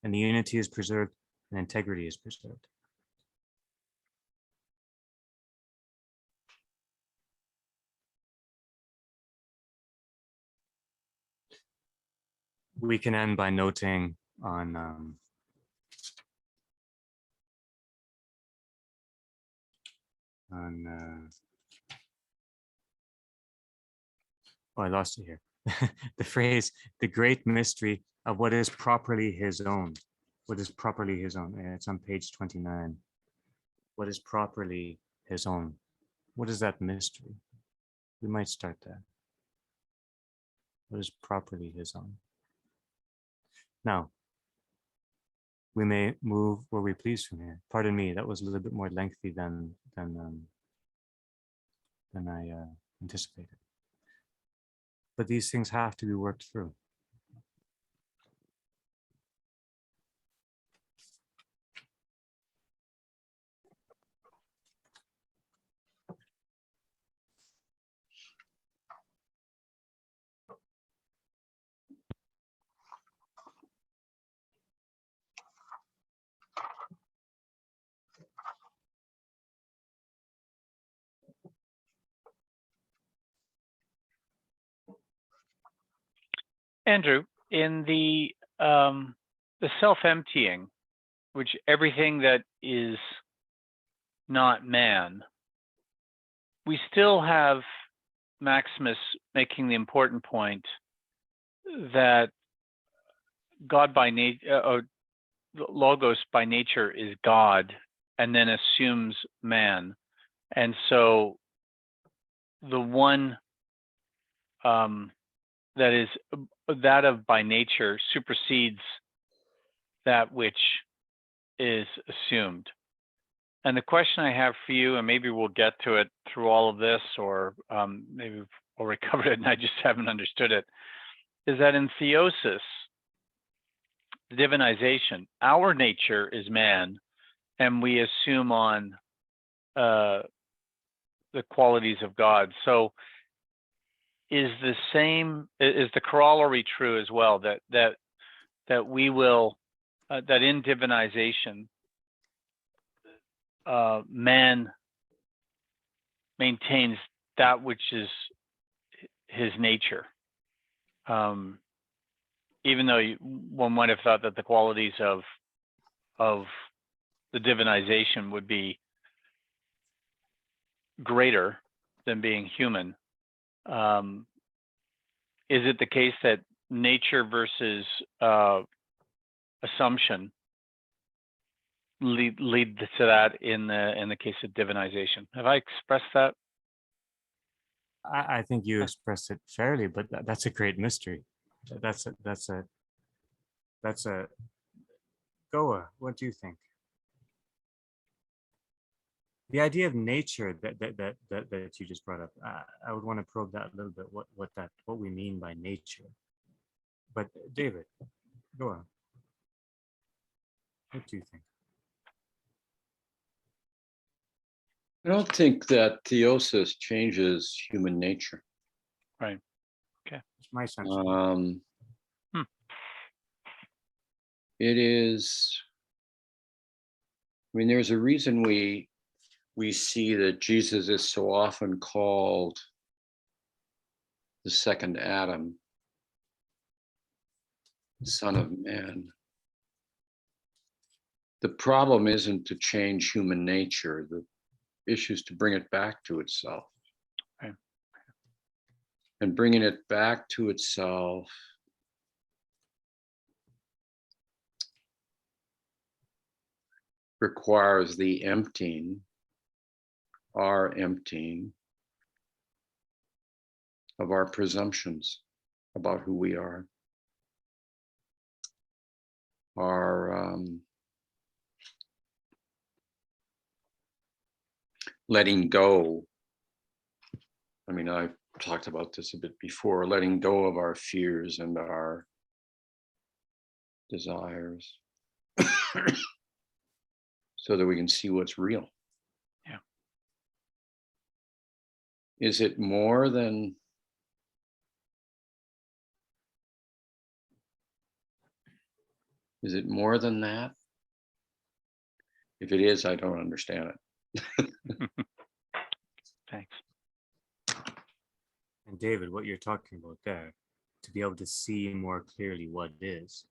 and the unity is preserved and integrity is preserved. We can end by noting on oh, I lost it here. The phrase, the great mystery of what is properly his own. What is properly his own? It's on page 29. What is properly his own? What is that mystery? We might start there. What is properly his own? Now, we may move where we please from here. Pardon me, that was a little bit more lengthy than I anticipated. But these things have to be worked through. Andrew, in the self-emptying, which everything that is not man, we still have Maximus making the important point that God by nature, or Logos by nature is God, and then assumes man. And so the one that is that of by nature supersedes that which is assumed. And the question I have for you, and maybe we'll get to it through all of this, or maybe we've already covered it and I just haven't understood it, is that in theosis, divinization, our nature is man, and we assume on the qualities of God. So is the corollary true as well, that we will, that in divinization, man maintains that which is his nature, even though one might have thought that the qualities of the divinization would be greater than being human. Is it the case that nature versus assumption lead to that in the case of divinization? Have I expressed that? I think you expressed it fairly, but that's a great mystery. That's a Goa. What do you think? The idea of nature that you just brought up, I would want to probe that a little bit. What we mean by nature. But David. Go on. What do you think? I don't think that theosis changes human nature. Right. It's my sense. It is, I mean, there's a reason we see that Jesus is so often called the second Adam, Son of Man. The problem isn't to change human nature. The issue is to bring it back to itself. Right. And bringing it back to itself requires the emptying, our emptying of our presumptions about who we are. Our letting go. I mean, I've talked about this a bit before, letting go of our fears and our desires so that we can see what's real. Yeah. Is it more than that? If it is, I don't understand it. Thanks. And David, what you're talking about there, to be able to see more clearly what is,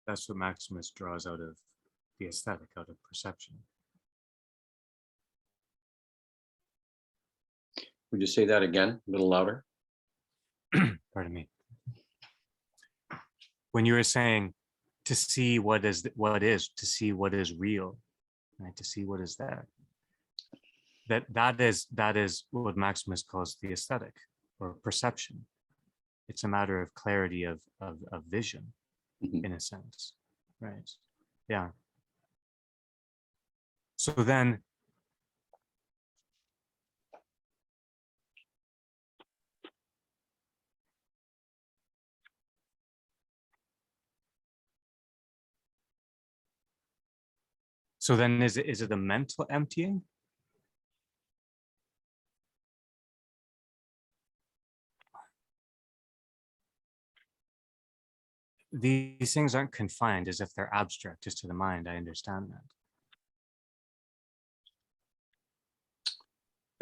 that's what Maximus draws out of the aesthetic, out of perception. Would you say that again, a little louder? Pardon me. When you were saying to see what is, to see what is real, right? To see what is there. That is what Maximus calls the aesthetic or perception. It's a matter of clarity of vision, in a sense, right? Yeah. So then, is it a mental emptying? These things aren't confined as if they're abstract just to the mind. I understand that.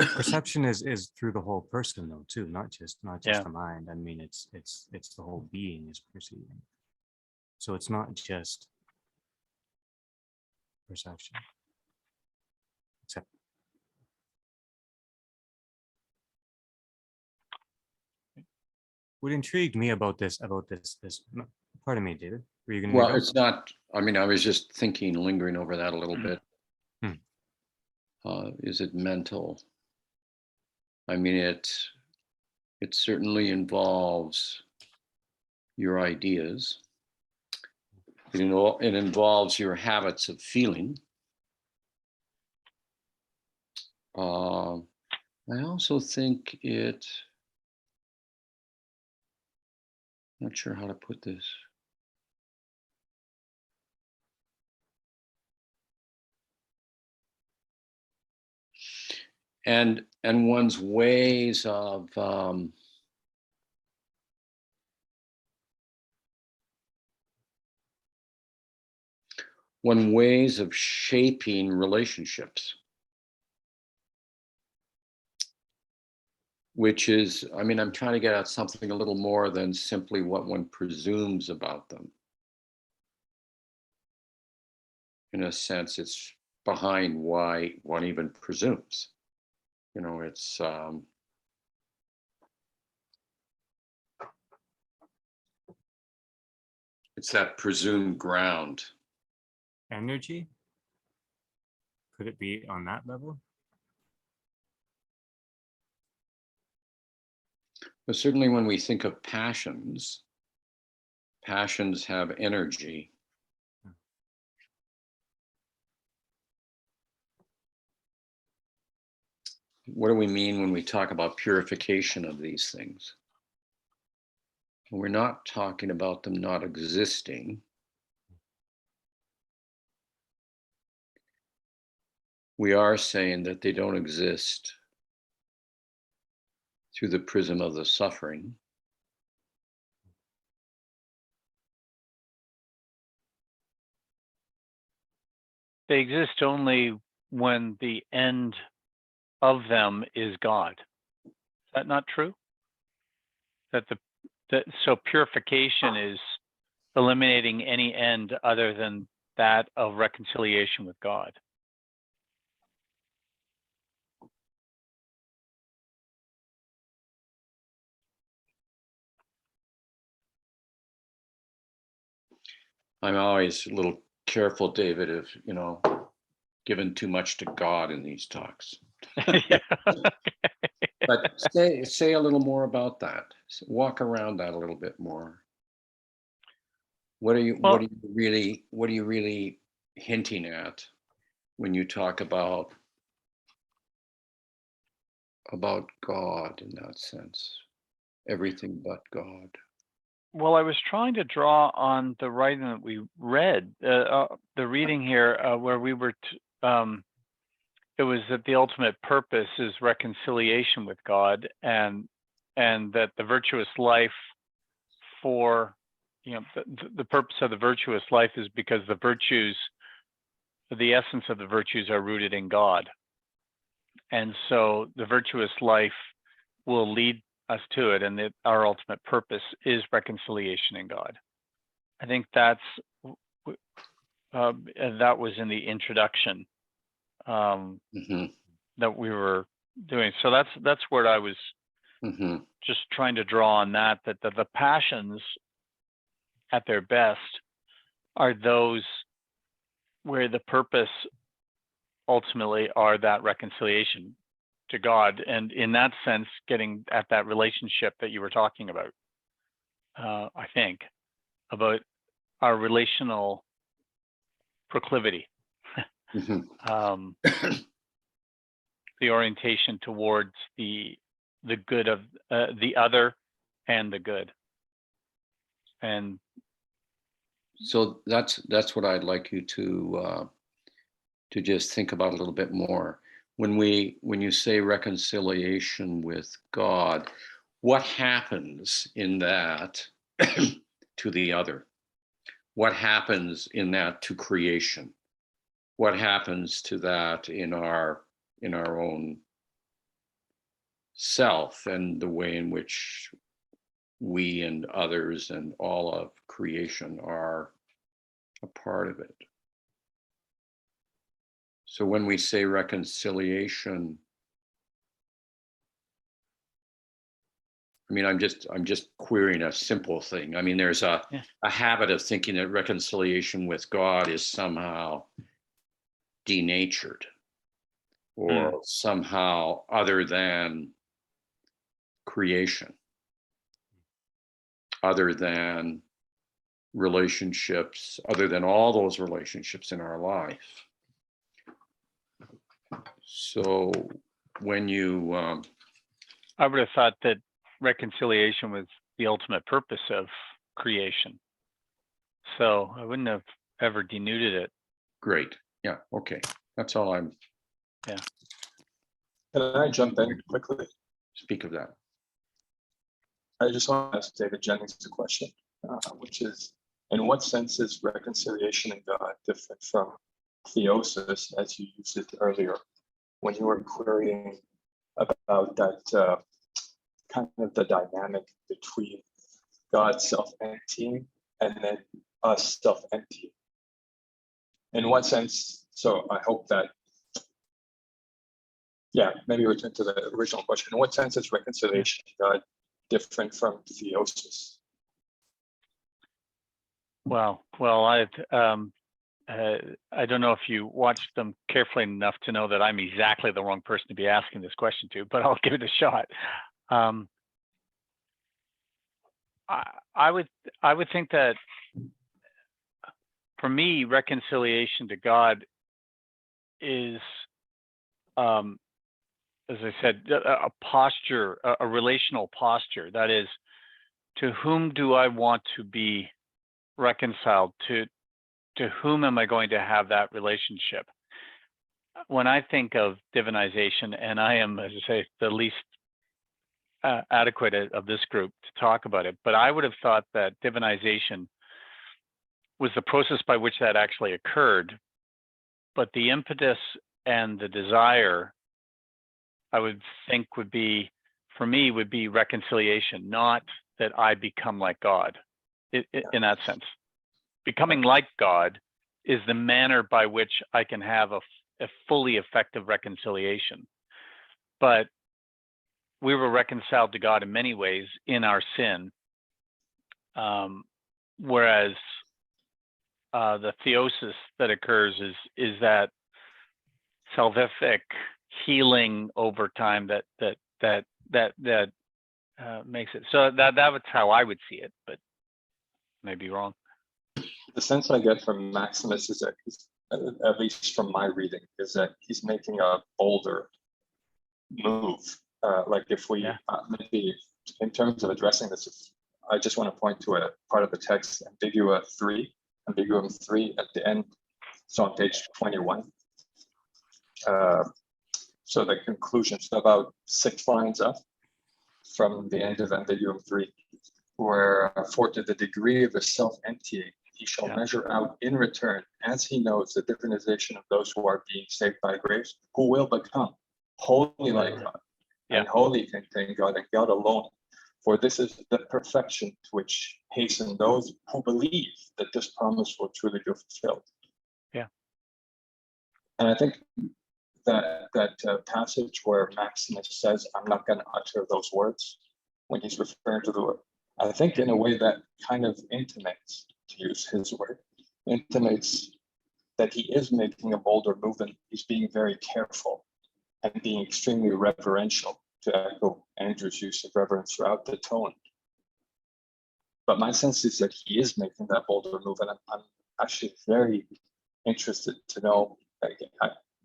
Perception is through the whole person though too, not just Yeah. the mind. I mean, it's the whole being is perceiving. So it's not just perception. Except what intrigued me about this, pardon me, David, were you going to? Well, it's not, I mean, I was just thinking, lingering over that a little bit. Is it mental? I mean, it certainly involves your ideas. It involves your habits of feeling. I also think not sure how to put this. And one's ways of shaping relationships, which is, I mean, I'm trying to get at something a little more than simply what one presumes about them. In a sense, it's behind why one even presumes. You know, it's that presumed ground. Energy? Could it be on that level? But certainly when we think of passions have energy. What do we mean when we talk about purification of these things? We're not talking about them not existing. We are saying that they don't exist through the prism of the suffering. They exist only when the end of them is God. Is that not true? So purification is eliminating any end other than that of reconciliation with God. I'm always a little careful, David, of, giving too much to God in these talks. Yeah. But say a little more about that. Walk around that a little bit more. What are you really hinting at when you talk about God in that sense? Everything but God. Well, I was trying to draw on the writing that we read, the reading here, where we were. It was that the ultimate purpose is reconciliation with God, and that the virtuous life, for the purpose of the virtuous life is because the virtues, the essence of the virtues, are rooted in God, and so the virtuous life will lead us to it, and our ultimate purpose is reconciliation in God. I think that was in the introduction that we were doing. So that's where I was just trying to draw on that the passions at their best are those where the purpose ultimately are that reconciliation to God, and in that sense, getting at that relationship that you were talking about. I think about our relational proclivity, the orientation towards the good of the other and the good, and so that's what I'd like you to just think about a little bit more. When you say reconciliation with God, what happens in that to the other? What happens in that to creation? What happens to that in our own self, and the way in which we and others and all of creation are a part of it? So when we say reconciliation, I mean, I'm just querying a simple thing. I mean, there's a habit of thinking that reconciliation with God is somehow denatured or somehow other than creation, other than relationships, other than all those relationships in our life. So when you I would have thought that reconciliation was the ultimate purpose of creation, so I wouldn't have ever denuded it. Great. Yeah. Okay. That's all I'm. Yeah. Can I jump in quickly? Speak of that. I just want to ask David Jennings a question, which is, in what sense is reconciliation in God different from theosis, as you used it earlier, when you were querying about that kind of the dynamic between God self-emptying and then us self-emptying? In what sense? So I hope that, maybe return to the original question. In what sense is reconciliation in God different from theosis? Well, I don't know if you watched them carefully enough to know that I'm exactly the wrong person to be asking this question to, but I'll give it a shot. I would think that for me, reconciliation to God is, as I said, a posture, a relational posture. That is, to whom do I want to be reconciled? To whom am I going to have that relationship? When I think of divinization, and I am, as I say, the least adequate of this group to talk about it, but I would have thought that divinization was the process by which that actually occurred. But the impetus and the desire, I would think would be, for me, would be reconciliation, not that I become like God in that sense. Becoming like God is the manner by which I can have a fully effective reconciliation. But we were reconciled to God in many ways in our sin, whereas the theosis that occurs is that salvific healing over time that makes it. So that was how I would see it, but maybe wrong. The sense I get from Maximus is that he's, at least from my reading, is that he's making a bolder move. Like if we maybe in terms of addressing this, I just want to point to a part of the text, Ambigua 3 at the end. So on page 21. So the conclusion, so about 6 lines up from the end of Ambiguum 3, where for to the degree of the self-emptying, he shall measure out in return, as he knows the divinization of those who are being saved by grace, who will become holy like God, and holy can thank God, and God alone. For this is the perfection to which hasten those who believe that this promise will truly be fulfilled. Yeah. And I think that passage where Maximus says, I'm not going to utter those words, when he's referring to the word, I think in a way that kind of intimates, to use his word, intimates that he is making a bolder move, and he's being very careful and being extremely reverential, to echo Andrew's use of reverence throughout the tone. But my sense is that he is making that bolder move, and I'm actually very interested to know,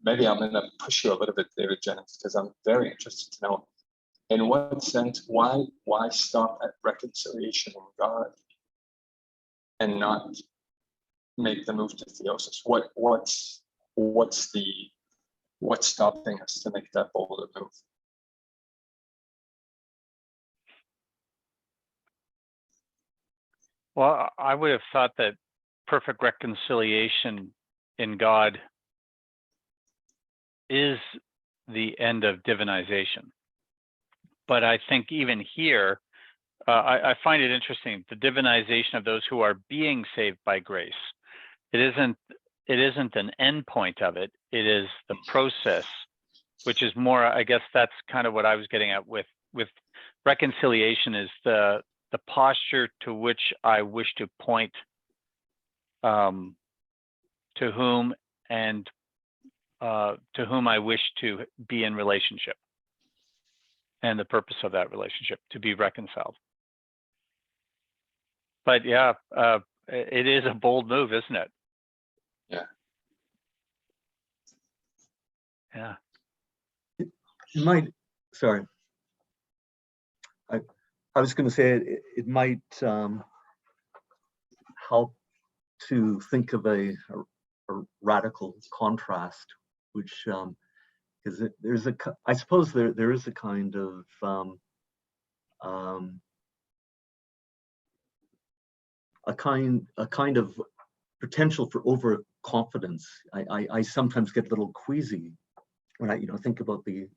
maybe I'm going to push you a little bit, David Jennings, because I'm very interested to know, in what sense, why stop at reconciliation in God and not make the move to theosis? What's stopping us to make that bolder move? Well, I would have thought that perfect reconciliation in God is the end of divinization. But I think even here, I find it interesting, the divinization of those who are being saved by grace. It isn't an end point of it. It is the process, which is more, I guess that's kind of what I was getting at with reconciliation, is the posture to which I wish to point to whom and to whom I wish to be in relationship, and the purpose of that relationship, to be reconciled. But yeah, it is a bold move, isn't it? Yeah. Yeah. It might, sorry. I was going to say it might help to think of a radical contrast, which because there's I suppose there is a kind of a kind of potential for overconfidence. I sometimes get a little queasy when I think about the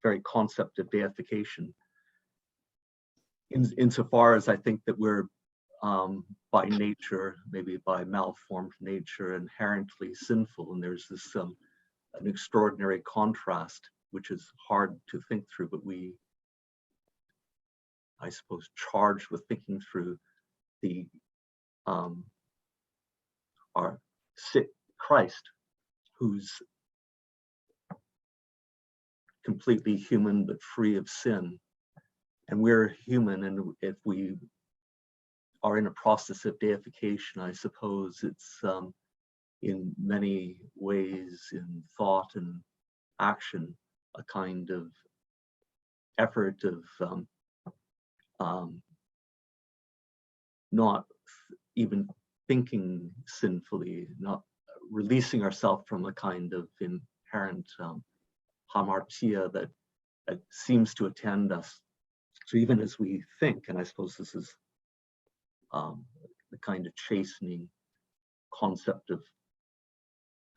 very concept of deification. Insofar as I think that we're by nature, maybe by malformed nature, inherently sinful, and there's this an extraordinary contrast which is hard to think through, but we, I suppose, charged with thinking through the our Christ, who's completely human but free of sin. And we're human, and if we are in a process of deification, I suppose it's in many ways, in thought and action, a kind of effort of not even thinking sinfully, not releasing ourselves from a kind of inherent hamartia that seems to attend us. So even as we think, and I suppose this is the kind of chastening concept of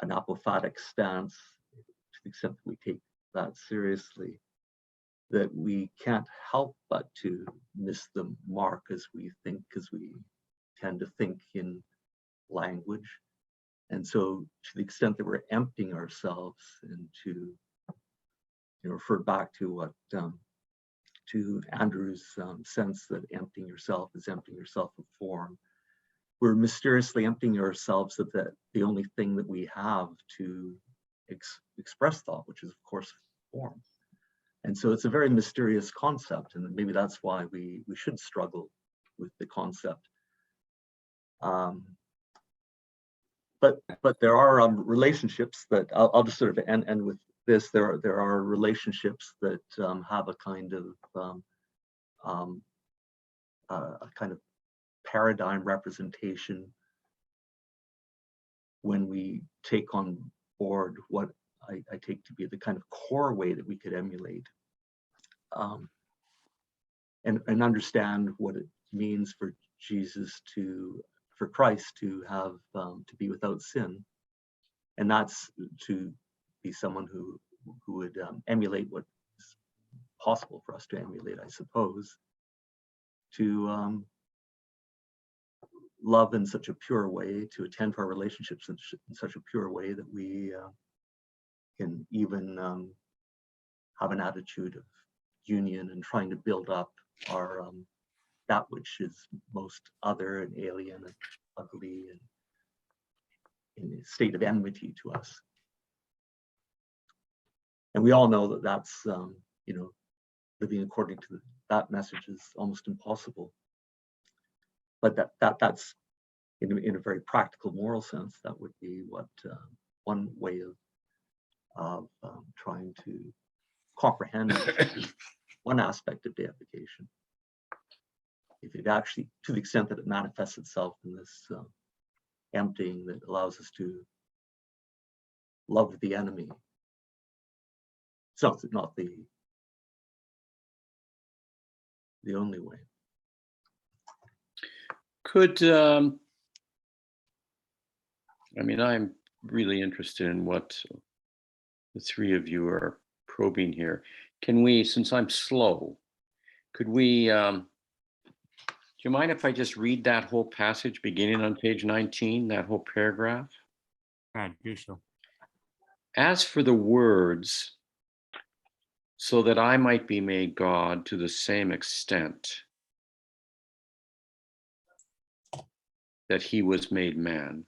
an apophatic stance, to the extent that we take that seriously, that we can't help but to miss the mark as we think, because we tend to think in language. And so to the extent that we're emptying ourselves, and to refer back to what to Andrew's sense that emptying yourself is emptying yourself of form, we're mysteriously emptying ourselves of the only thing that we have to express thought, which is of course form. And so it's a very mysterious concept, and maybe that's why we should struggle with the concept. But there are relationships that I'll just sort of end with this. There are relationships that have a kind of paradigm representation when we take on board what I take to be the kind of core way that we could emulate, and understand what it means for Christ to have to be without sin, and that's to be someone who would emulate what is possible for us to emulate, I suppose, to love in such a pure way, to attend to our relationships in such a pure way that we can even have an attitude of union and trying to build up our that which is most other and alien and ugly and in a state of enmity to us. And we all know that that's living according to that message is almost impossible. But that's in a very practical moral sense, that would be what one way of trying to comprehend one aspect of deification. If it actually, to the extent that it manifests itself in this emptying that allows us to love the enemy. So it's not the only way. Could, I'm really interested in what the three of you are probing here. Can we, since I'm slow, could we, do you mind if I just read that whole passage beginning on page 19, that whole paragraph? Right, do so. As for the words, so that I might be made God to the same extent that he was made man.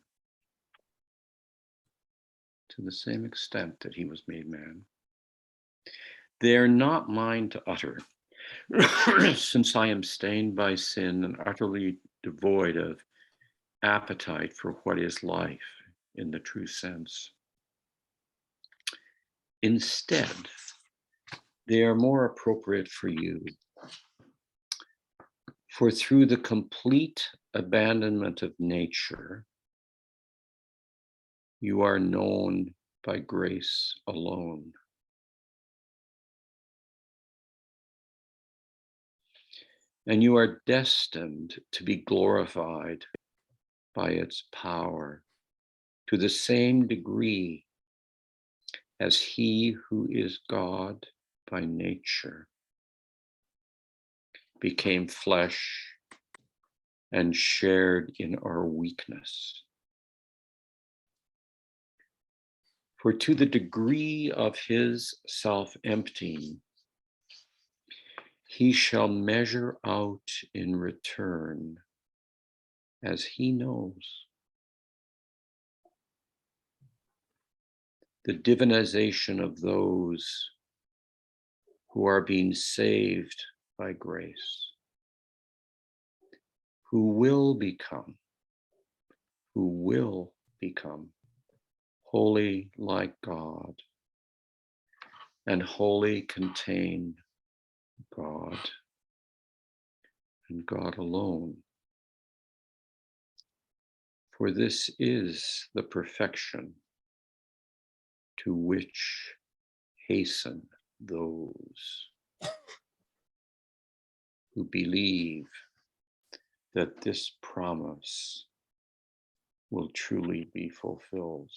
To the same extent that he was made man. They are not mine to utter, since I am stained by sin and utterly devoid of appetite for what is life in the true sense. Instead, they are more appropriate for you. For through the complete abandonment of nature, you are known by grace alone. And you are destined to be glorified by its power to the same degree as he who is God by nature became flesh and shared in our weakness. For to the degree of his self-emptying, he shall measure out in return as he knows the divinization of those who are being saved by grace, who will become holy like God, and wholly contain God and God alone. For this is the perfection to which hasten those who believe that this promise will truly be fulfilled.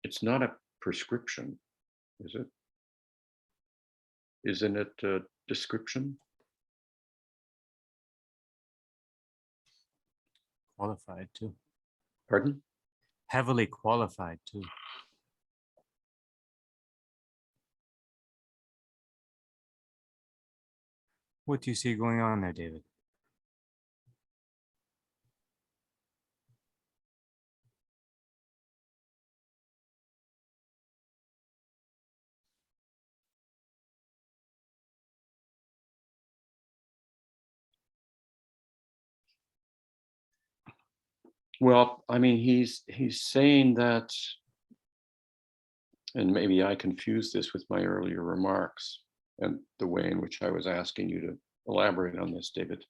It's not a prescription, is it? Isn't it a description? Qualified too. Pardon? Heavily qualified too. What do you see going on there, David? Well, I mean, he's saying that, and maybe I confused this with my earlier remarks and the way in which I was asking you to elaborate on this, David.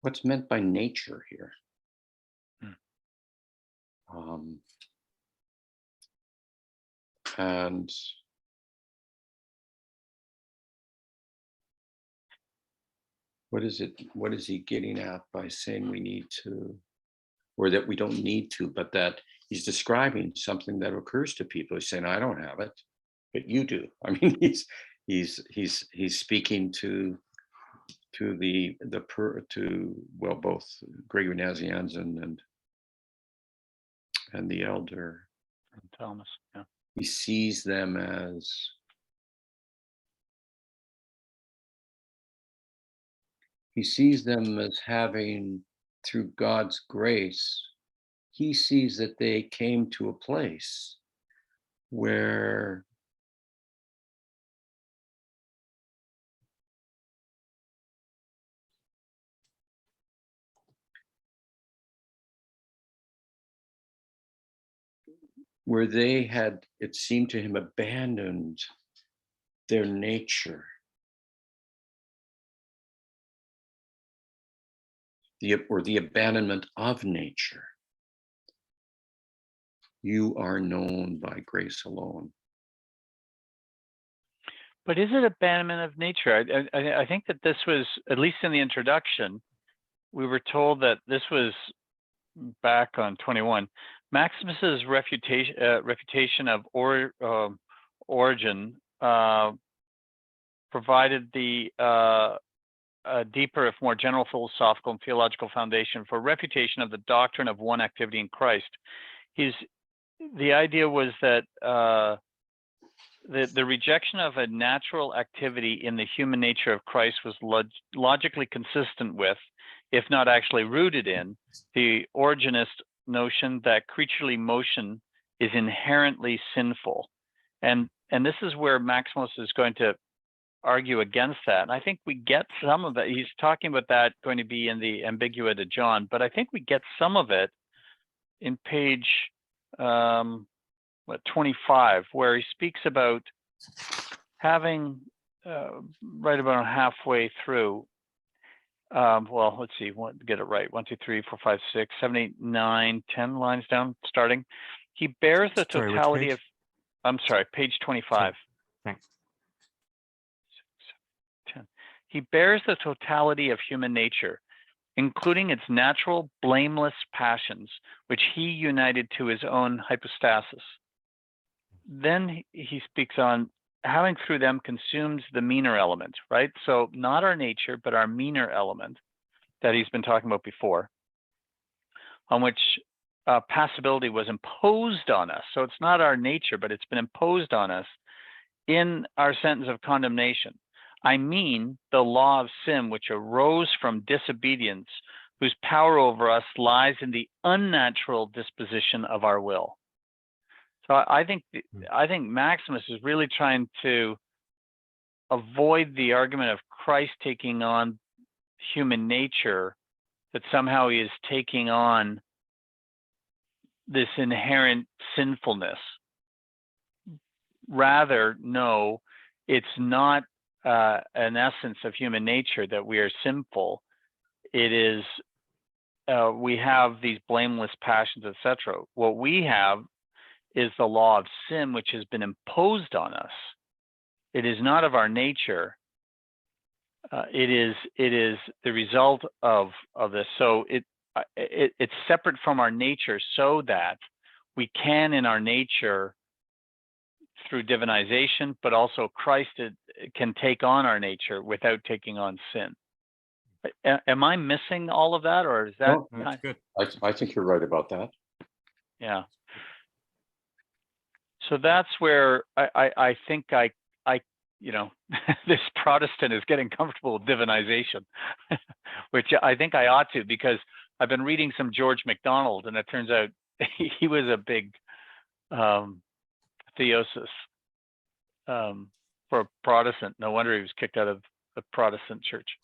What's meant by nature here? And what is it? What is he getting at by saying we need to, or that we don't need to, but that he's describing something that occurs to people? He's saying, I don't have it, but you do. I mean, he's speaking to well, both Gregory Nazianzen and the elder. And Thomas, yeah. He sees them as having, through God's grace, he sees that they came to a place where they had, it seemed to him, abandoned their nature. The abandonment of nature. You are known by grace alone. But is it abandonment of nature? I think that this was, at least in the introduction, we were told that this was back on 21. Maximus's refutation of Origen provided the a deeper, if more general, philosophical and theological foundation for refutation of the doctrine of one activity in Christ. The idea was that the rejection of a natural activity in the human nature of Christ was logically consistent with, if not actually rooted in, the Origenist notion that creaturely motion is inherently sinful. And this is where Maximos is going to argue against that. And I think we get some of it. He's talking about that going to be in the Ambigua to John, but I think we get some of it in page 25, where he speaks about having right about halfway through. Well, let's see, get it right. 1, 2, 3, 4, 5, 6, 7, 8, 9, 10 lines down, starting. He bears the totality of, I'm sorry, page 25. Thanks. 10. He bears the totality of human nature, including its natural, blameless passions, which he united to his own hypostasis. Then he speaks on having through them consumed the meaner element, right? So not our nature, but our meaner element that he's been talking about before, on which passibility was imposed on us. So it's not our nature, but it's been imposed on us in our sentence of condemnation. I mean, the law of sin, which arose from disobedience, whose power over us lies in the unnatural disposition of our will. So I think Maximus is really trying to avoid the argument of Christ taking on human nature, that somehow he is taking on this inherent sinfulness. Rather, no, it's not an essence of human nature that we are sinful. It is, we have these blameless passions, etc. What we have is the law of sin, which has been imposed on us. It is not of our nature. It is the result of this. So it's separate from our nature, so that we can, in our nature, through divinization, but also Christ can take on our nature without taking on sin. Am I missing all of that, or is that? No, That's good. I think you're right about that. Yeah. So that's where I think I this Protestant is getting comfortable with divinization, which I think I ought to, because I've been reading some George MacDonald, and it turns out he was a big theosis for a Protestant. No wonder he was kicked out of the Protestant church.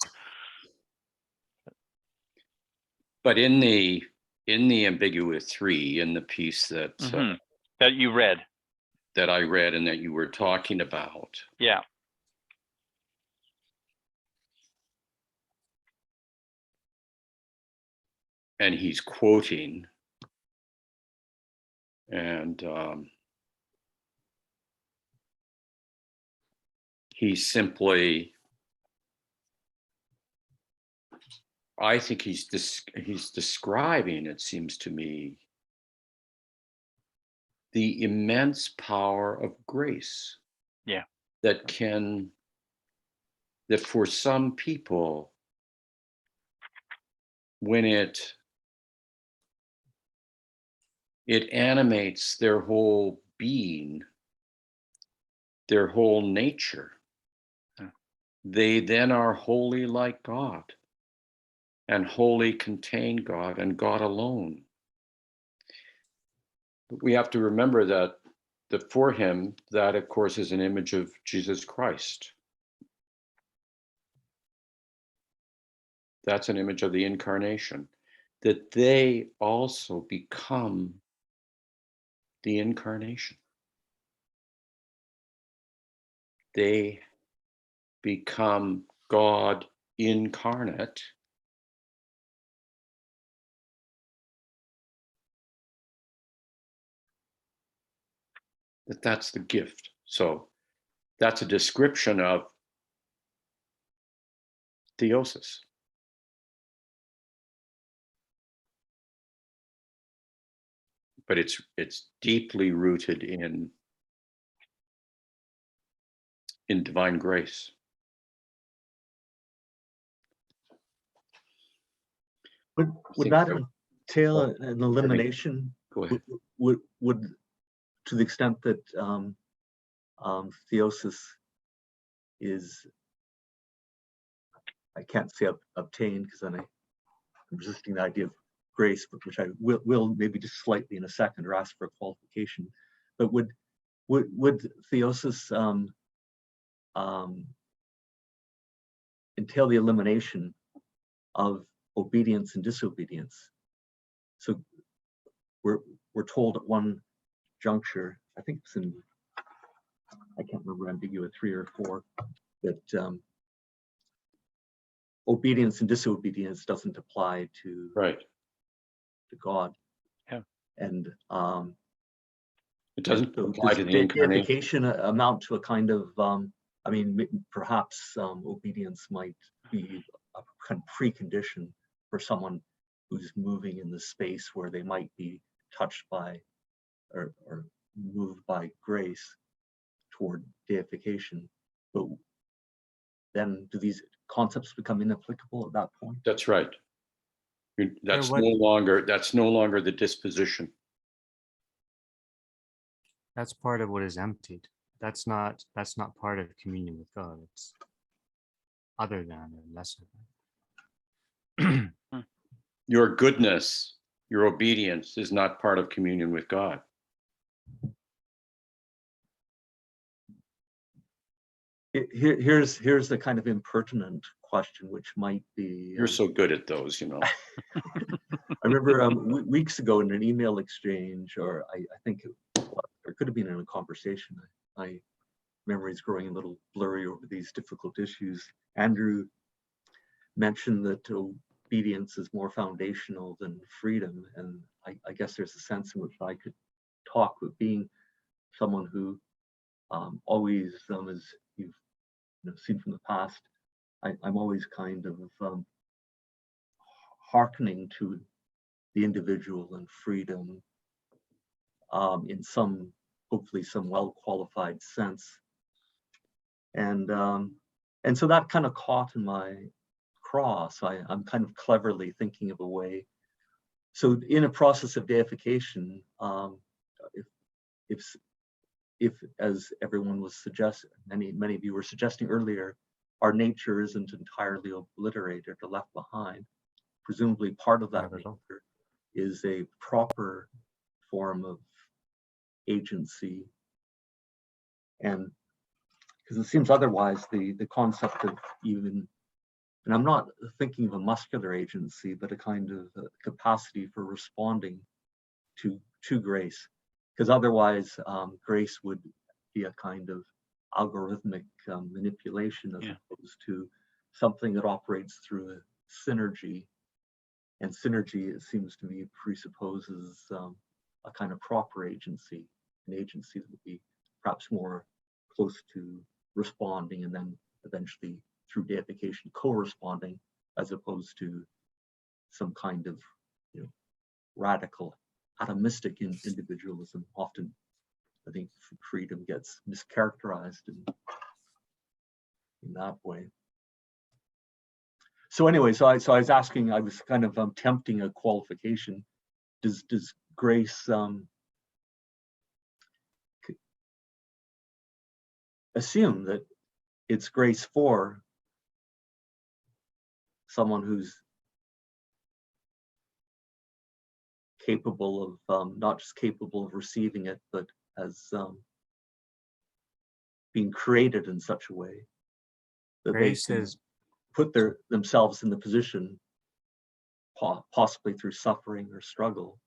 But in the Ambigua 3, in the piece that That you read. that I read and that you were talking about, Yeah. and he's quoting, and he's simply, I think he's describing, it seems to me, the immense power of grace. Yeah. That for some people, when it animates their whole being, their whole nature, they then are wholly like God, and wholly contain God and God alone. But we have to remember that for him, that of course is an image of Jesus Christ. That's an image of the incarnation, that they also become the incarnation. They become God incarnate. That's the gift. So that's a description of theosis. But it's deeply rooted in divine grace. Would that entail an elimination? Go ahead. Would to the extent that theosis is, I can't say obtained, because then I'm resisting the idea of grace, but which I will maybe just slightly in a second, or ask for a qualification. But would theosis entail the elimination of obedience and disobedience? So we're told at one juncture, I think it's in, I can't remember, Ambigua 3 or 4, that obedience and disobedience doesn't apply to God. Yeah. And it doesn't so apply to the incarnation. deification amount to a kind of, I mean, perhaps obedience might be a kind of precondition for someone who's moving in the space where they might be touched by or moved by grace toward deification. But then do these concepts become inapplicable at that point? That's right. That's no longer the disposition. That's part of what is emptied. That's not part of communion with God. It's other than or lesser than. Your goodness, your obedience is not part of communion with God. Here's the kind of impertinent question, which might be. You're so good at those, you know. I remember weeks ago in an email exchange, or I think it could have been in a conversation. My memory's growing a little blurry over these difficult issues. Andrew mentioned that obedience is more foundational than freedom, and I guess there's a sense in which I could talk with being someone who always, as you've seen from the past, I'm always kind of hearkening to the individual and freedom in some, hopefully some well-qualified sense. And so that kind of caught in my craw. So I'm kind of cleverly thinking of a way. So in a process of deification, if as everyone was suggesting, many of you were suggesting earlier, our nature isn't entirely obliterated or left behind. Presumably part of that nature is a proper form of agency. And because it seems otherwise, the concept of even, and I'm not thinking of a muscular agency, but a kind of capacity for responding to grace. Because otherwise, grace would be a kind of algorithmic manipulation as opposed to something that operates through a synergy. And synergy, it seems to me, presupposes a kind of proper agency, an agency that would be perhaps more close to responding and then eventually through deification co-responding, as opposed to some kind of radical atomistic individualism. Often I think freedom gets mischaracterized in that way. So anyway, so I was asking, I was kind of tempting a qualification. Does grace assume that it's grace for someone who's capable of, not just capable of receiving it, but as being created in such a way that Grace they can is put themselves in the position, possibly through suffering or struggle,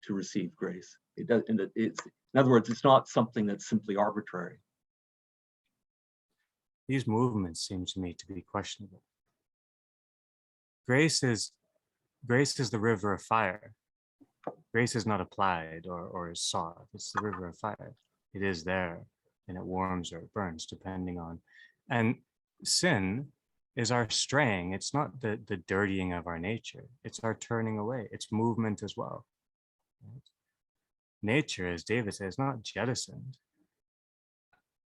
to receive grace. It does, and it's, in other words, it's not something that's simply arbitrary. these movements seem to me to be questionable. Grace is the river of fire. Grace is not applied or is sought. It's the river of fire. It is there, and it warms or it burns, depending on. And sin is our straying. It's not the dirtying of our nature. It's our turning away. It's movement as well. Right? Nature, as David says, is not jettisoned.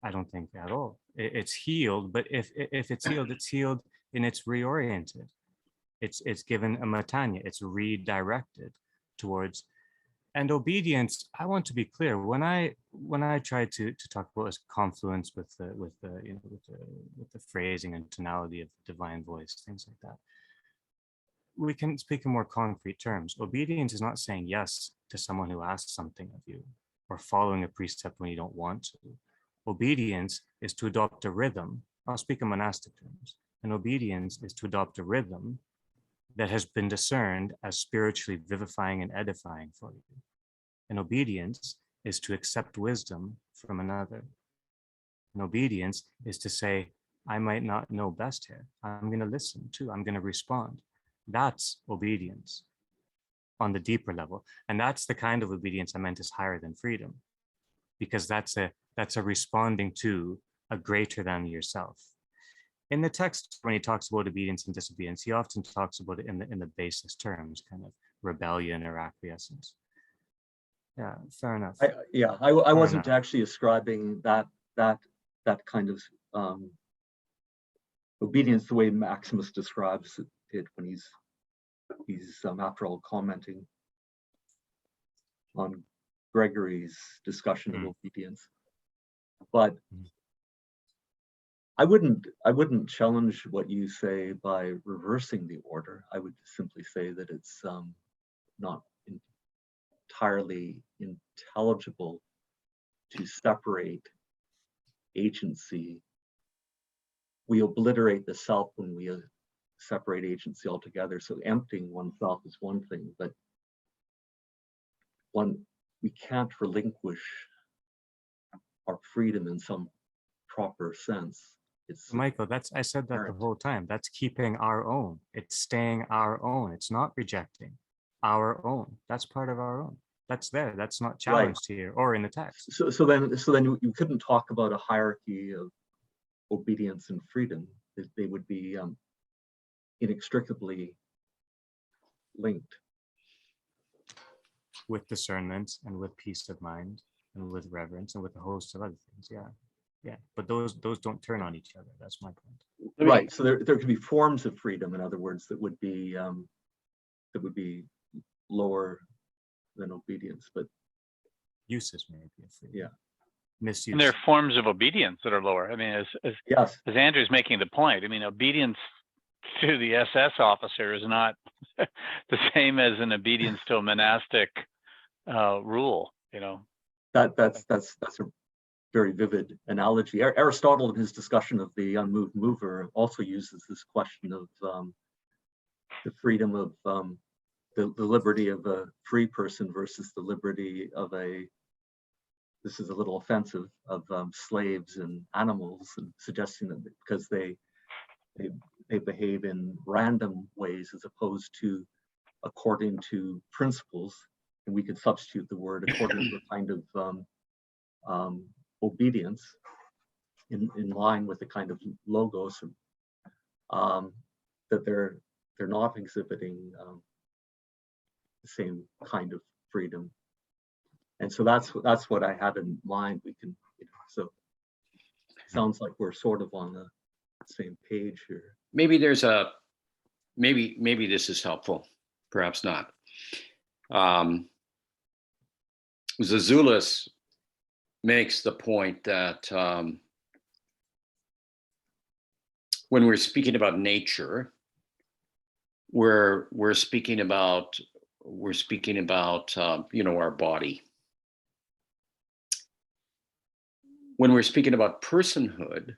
I don't think at all. It's healed, but if it's healed and it's reoriented. It's given a matanya. It's redirected towards. And obedience, I want to be clear. When I try to talk about this confluence with the phrasing and tonality of the divine voice, things like that, we can speak in more concrete terms. Obedience is not saying yes to someone who asks something of you, or following a precept when you don't want to. Obedience is to adopt a rhythm. I'll speak in monastic terms. And obedience is to adopt a rhythm that has been discerned as spiritually vivifying and edifying for you. And obedience is to accept wisdom from another. And obedience is to say, I might not know best here. I'm going to listen too. I'm going to respond. That's obedience on the deeper level. And that's the kind of obedience I meant is higher than freedom, because that's a responding to a greater than yourself. In the text, when he talks about obedience and disobedience, he often talks about it in the basest terms, kind of rebellion or acquiescence. Yeah, fair enough. I wasn't actually ascribing that kind of obedience the way Maximus describes it when he's after all commenting on Gregory's discussion of obedience. But I wouldn't challenge what you say by reversing the order. I would simply say that it's not entirely intelligible to separate agency. We obliterate the self when we separate agency altogether. So emptying oneself is one thing, but we can't relinquish our freedom in some proper sense. It's Michael, I said that the inherent. whole time. That's keeping our own. It's staying our own. It's not rejecting our own. That's part of our own. That's there. That's not challenged here or in the text. So then you couldn't talk about a hierarchy of obedience and freedom. They would be inextricably linked. With discernment and with peace of mind and with reverence and with a host of other things. Yeah. But those don't turn on each other. That's my point. Right. So there could be forms of freedom, in other words, that would be lower than obedience, but Uses maybe of freedom. Yeah. Misuse. And there are forms of obedience that are lower. I mean, yes, as Andrew's making the point, I mean, obedience to the SS officer is not the same as an obedience to a monastic rule, you know. that's a very vivid analogy. Aristotle, in his discussion of the unmoved mover, also uses this question of the freedom of the liberty of a free person versus the liberty of this is a little offensive, of slaves and animals, and suggesting that because they behave in random ways as opposed to according to principles, and we could substitute the word according to a kind of obedience in line with the kind of logos, that they're not exhibiting the same kind of freedom. And so that's what I had in mind. We can, so sounds like we're sort of on the same page here. Maybe maybe this is helpful, perhaps not. Zazoulis makes the point that when we're speaking about nature, we're speaking about our body. When we're speaking about personhood,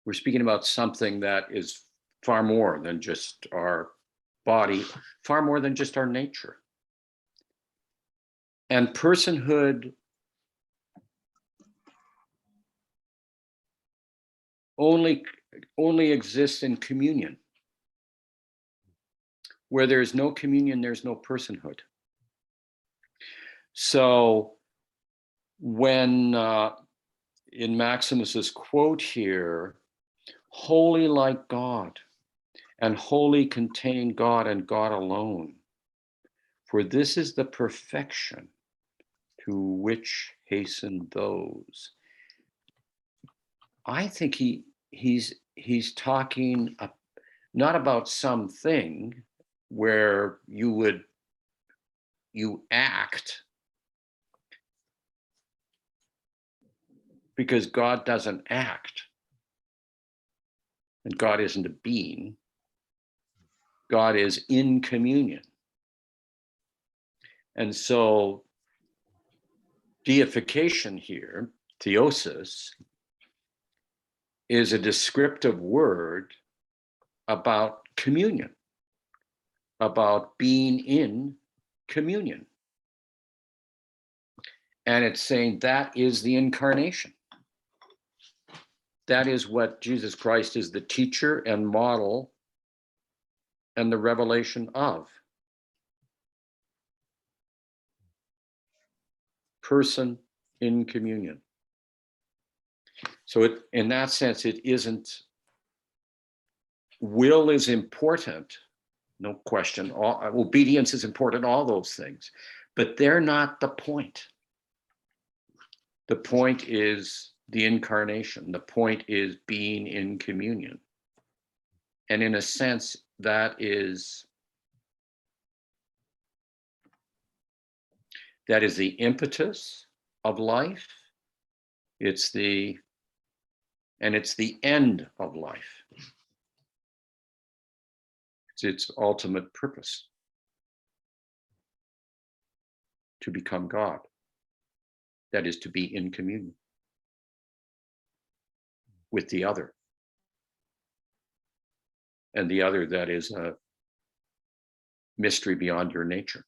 we're speaking about something that is far more than just our body, far more than just our nature. And personhood only exists in communion. Where there's no communion, there's no personhood. So when in Maximus's quote here, wholly like God, and wholly contain God and God alone, for this is the perfection to which hasten those. I think he's talking not about something where you act because God doesn't act, and God isn't a being. God is in communion. And so deification here, theosis, is a descriptive word about communion, about being in communion. And it's saying that is the incarnation. That is what Jesus Christ is, the teacher and model and the revelation of. Person in communion. So in that sense, it isn't, will is important, no question. Obedience is important, all those things, but they're not the point. The point is the incarnation. The point is being in communion. And in a sense, that is the impetus of life. It's the and it's the end of life. It's its ultimate purpose, to become God. That is, to be in communion with the other. And the other that is a mystery beyond your nature.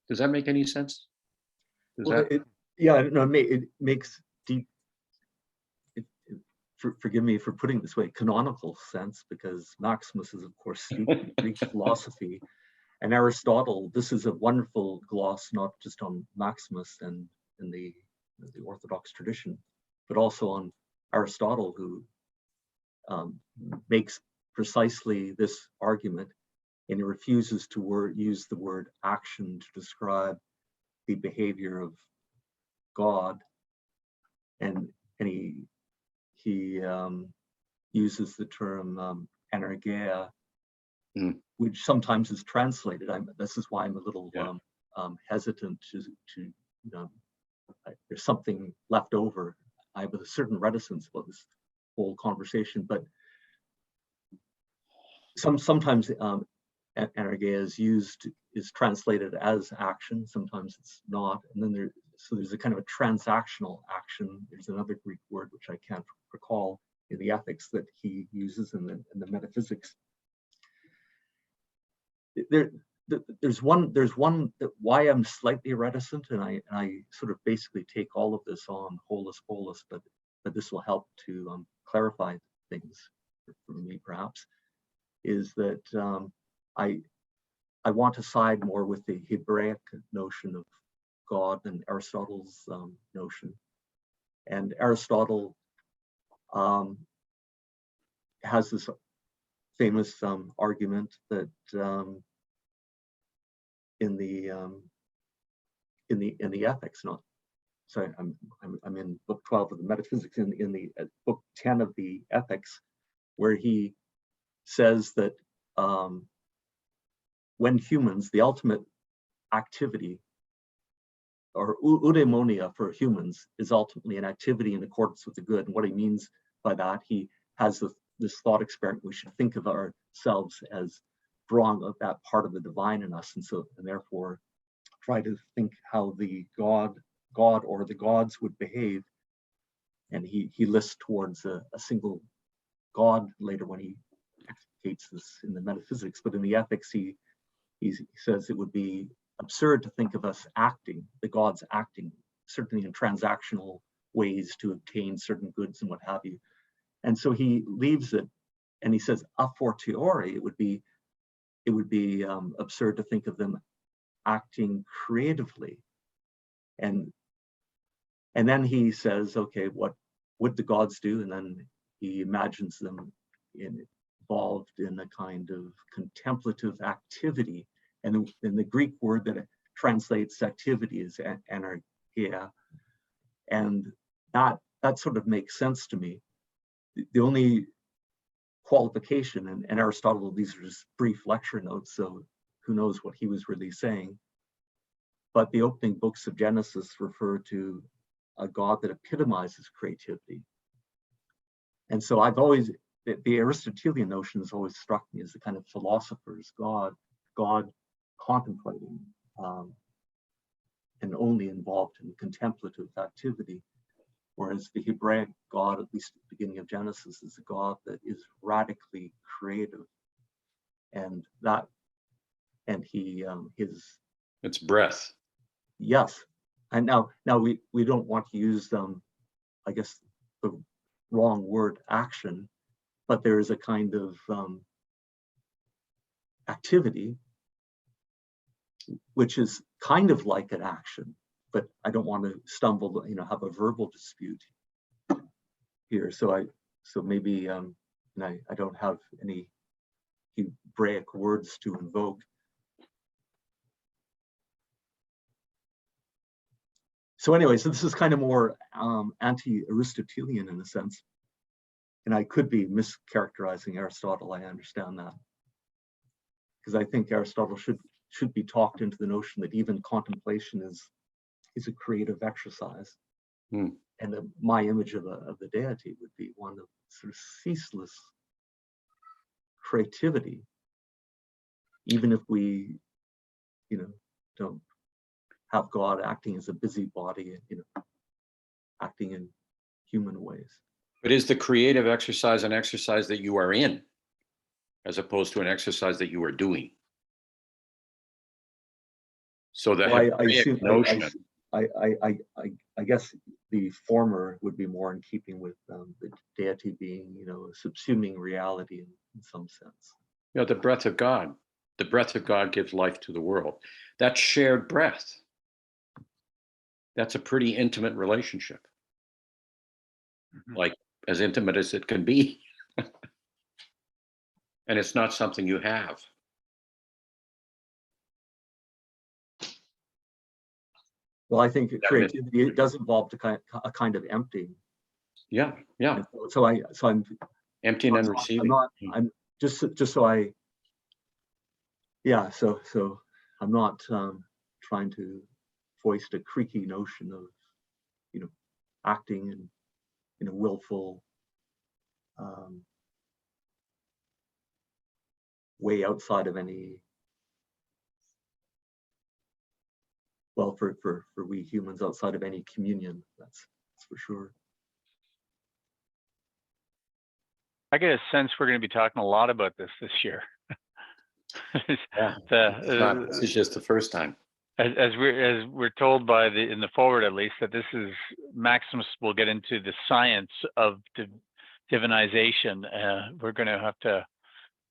Does that make any sense? Well, yeah, no, it makes deep, forgive me for putting it this way, canonical sense, because Maximus is, of course, steeped in Greek philosophy. And Aristotle, this is a wonderful gloss, not just on Maximus and in the Orthodox tradition, but also on Aristotle, who makes precisely this argument, and he refuses to use the word action to describe the behavior of God, and he uses the term energeia, which sometimes is translated. This is why I'm a little hesitant to there's something left over. I have a certain reticence about this whole conversation, but sometimes energeia is translated as action. Sometimes it's not, and then there's a kind of a transactional action. There's another Greek word which I can't recall in the ethics that he uses in the metaphysics. There's one why I'm slightly reticent, and I sort of basically take all of this on holus bolus, but this will help to clarify things for me perhaps, is that I want to side more with the Hebraic notion of God than Aristotle's notion. And Aristotle has this famous argument that in the ethics, not sorry, I'm in book 12 of the metaphysics, in the book 10 of the ethics, where he says that when humans, the ultimate activity, or eudaimonia for humans, is ultimately an activity in accordance with the good. And what he means by that, he has this thought experiment: we should think of ourselves as drawing of that part of the divine in us, and therefore try to think how the God or the gods would behave. And he lists towards a single God later when he explicates this in the metaphysics, but in the ethics he says it would be absurd to think of us acting, the gods acting, certainly in transactional ways to obtain certain goods and what have you. And so he leaves it, and he says a fortiori it would be absurd to think of them acting creatively. And then he says, okay, what would the gods do? And then he imagines them involved in a kind of contemplative activity. And the Greek word that translates activity is energeia. And that sort of makes sense to me. The only qualification, and Aristotle, these are just brief lecture notes, so who knows what he was really saying, but the opening books of Genesis refer to a God that epitomizes creativity. And so the Aristotelian notion has always struck me as a kind of philosopher's God contemplating and only involved in contemplative activity, whereas the Hebraic God, at least at the beginning of Genesis, is a God that is radically creative, and it's breath. Yes, and now we don't want to use I guess the wrong word, action, but there is a kind of activity which is kind of like an action, but I don't want to stumble, have a verbal dispute here. So maybe and I don't have any Hebraic words to invoke. So anyway, so this is kind of more anti-Aristotelian in a sense. And I could be mischaracterizing Aristotle, I understand that. Because I think Aristotle should be talked into the notion that even contemplation is a creative exercise. and my image of the deity would be one of sort of ceaseless creativity, even if we, don't have God acting as a busybody, acting in human ways. But is the creative exercise an exercise that you are in, as opposed to an exercise that you are doing? So the Hebraic notion. I guess the former would be more in keeping with the deity being, a subsuming reality in some sense. The breath of God. The breath of God gives life to the world. That shared breath. That's a pretty intimate relationship. Like as intimate as it can be. And it's not something you have. Well, I think creativity, it does involve a kind of emptying. Yeah. So I'm Emptying and receiving. I'm just so I. Yeah. So I'm not trying to foist a creaky notion of, acting in a willful way outside of any. Well, for we humans, outside of any communion, that's for sure. I get a sense we're going to be talking a lot about this year. Yeah. This is just the first time. As we're told in the forward, at least, that this is Maximus will get into the science of divinization. We're going to have to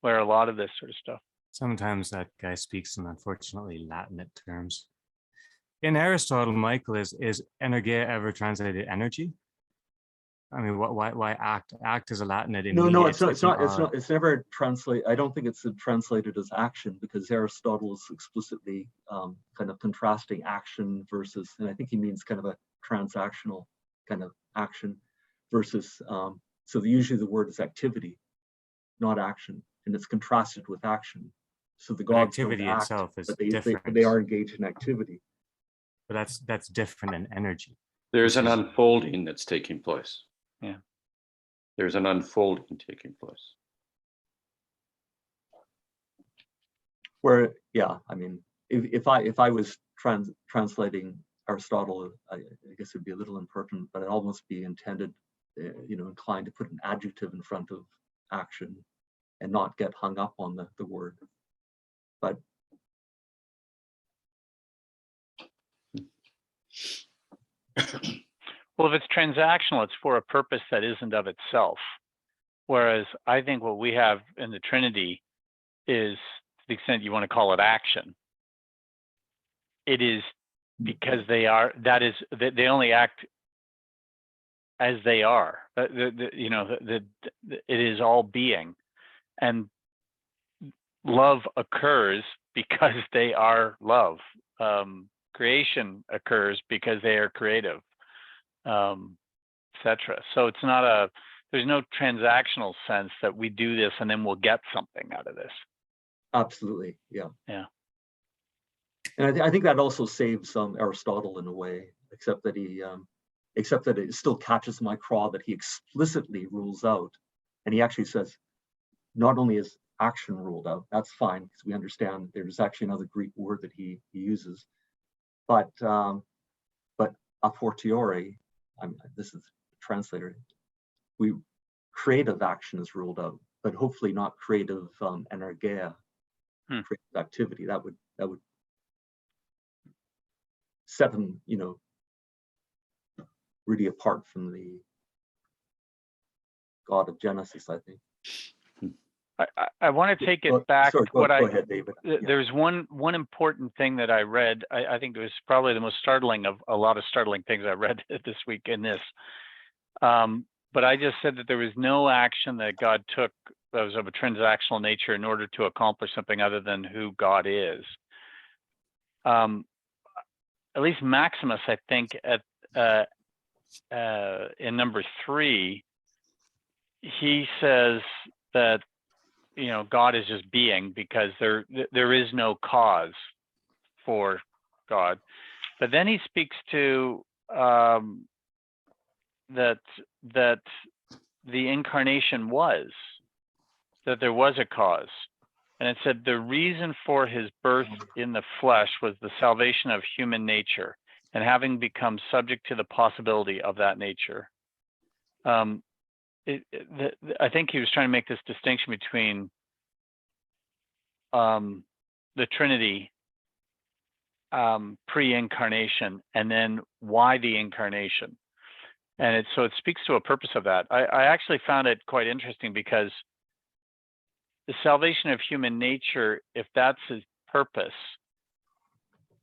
learn a lot of this sort of stuff. Sometimes that guy speaks in, unfortunately, Latinate terms. In Aristotle, Michael, is energia ever translated energy? I mean, why act? Act is a Latinate. No, it's not. It's never translated. I don't think it's translated as action, because Aristotle is explicitly kind of contrasting action versus, and I think he means kind of a transactional kind of action versus. So usually the word is activity, not action, and it's contrasted with action. So the gods activity don't act, itself is but different. they are engaged in activity. But that's different than energy. There's an unfolding that's taking place. Yeah. There's an unfolding taking place. Where, yeah, I mean, if I was translating Aristotle, I guess it'd be a little impertinent, but it'd almost be intended, inclined to put an adjective in front of action and not get hung up on the word. But well, if it's transactional, it's for a purpose that isn't of itself. Whereas I think what we have in the Trinity is, to the extent you want to call it action, it is because they only act as they are. It is all being, and love occurs because they are love. Creation occurs because they are creative, etc. So it's not there's no transactional sense that we do this and then we'll get something out of this. absolutely, yeah. Yeah. And I think that also saves Aristotle in a way, except that it still catches my craw that he explicitly rules out, and he actually says, not only is action ruled out, that's fine because we understand there's actually another Greek word that he uses, but a fortiori, this is translated, creative action is ruled out, but hopefully not creative energia, creative activity. That would set them, really apart from the God of Genesis, I think. I want to take it back. Sorry, go ahead, David. There's one important thing that I read. I think it was probably the most startling of a lot of startling things I read this week in this. But I just said that there was no action that God took that was of a transactional nature in order to accomplish something other than who God is. At least Maximus, I think, in number 3, he says that God is just being because there is no cause for God. But then he speaks to that the incarnation was, that there was a cause. And it said the reason for his birth in the flesh was the salvation of human nature and having become subject to the possibility of that nature. I think he was trying to make this distinction between the Trinity pre-incarnation and then why the incarnation. And so it speaks to a purpose of that. I actually found it quite interesting because the salvation of human nature, if that's his purpose,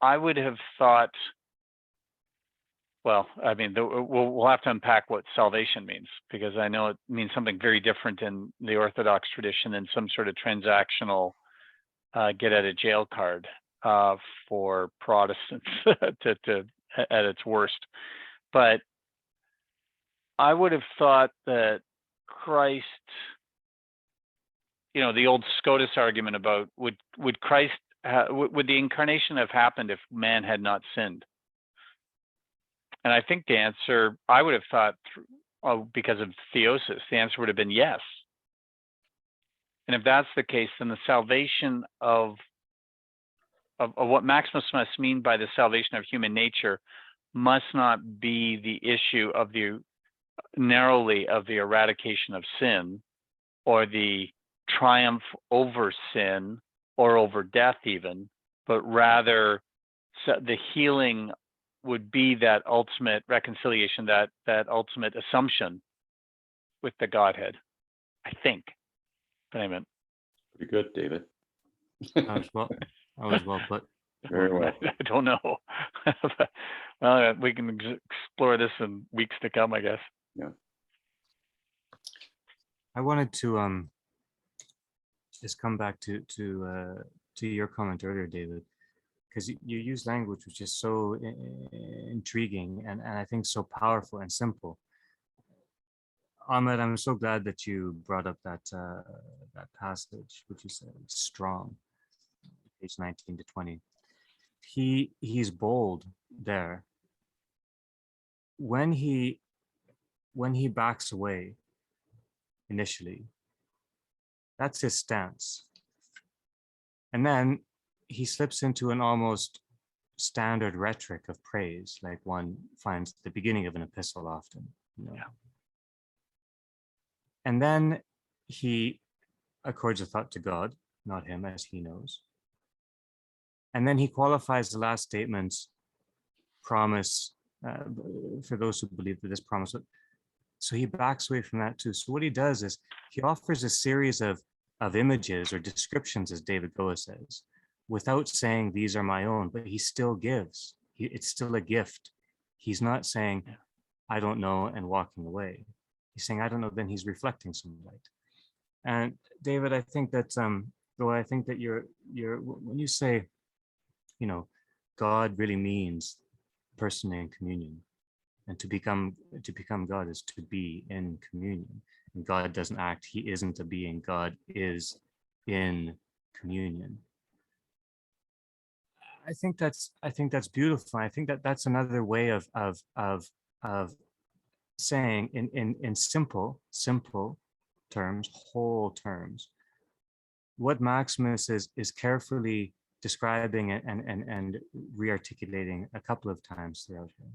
I would have thought, well, I mean, we'll have to unpack what salvation means, because I know it means something very different in the Orthodox tradition than some sort of transactional get out of jail card for Protestants at its worst. But I would have thought that Christ, you know, the old SCOTUS argument about would Christ, would the incarnation have happened if man had not sinned? And I think the answer, I would have thought, because of theosis, the answer would have been yes. And if that's the case, then the salvation of what Maximus must mean by the salvation of human nature must not be the issue of the narrowly of the eradication of sin or the triumph over sin or over death even, but rather the healing would be that ultimate reconciliation, that ultimate assumption with the Godhead, I think. But I meant Pretty good, David. That was well put. Very well. I don't know. Well, we can explore this in weeks to come, I guess. Yeah. I wanted to just come back to your comment earlier, David, because you use language which is so intriguing and I think so powerful and simple. Ahmed, I'm so glad that you brought up that passage, which you said strong, page 19 to 20. He's bold there. When he backs away initially, that's his stance. And then he slips into an almost standard rhetoric of praise, like one finds at the beginning of an epistle often. You know? Yeah. And then he accords a thought to God, not him, as he knows. And then he qualifies the last statement, promise, for those who believe that this promise. So he backs away from that too. So what he does is he offers a series of images or descriptions, as David Goa says, without saying these are my own, but he still gives. It's still a gift. He's not saying, I don't know, and walking away. He's saying, I don't know, then he's reflecting some light. And David, I think that, though I think that you're when you say, you know, God really means person in communion. And to become God is to be in communion. And God doesn't act, he isn't a being, God is in communion. I think that's beautiful. I think that that's another way of saying in simple terms, whole terms, what Maximus is carefully describing and re-articulating a couple of times throughout here.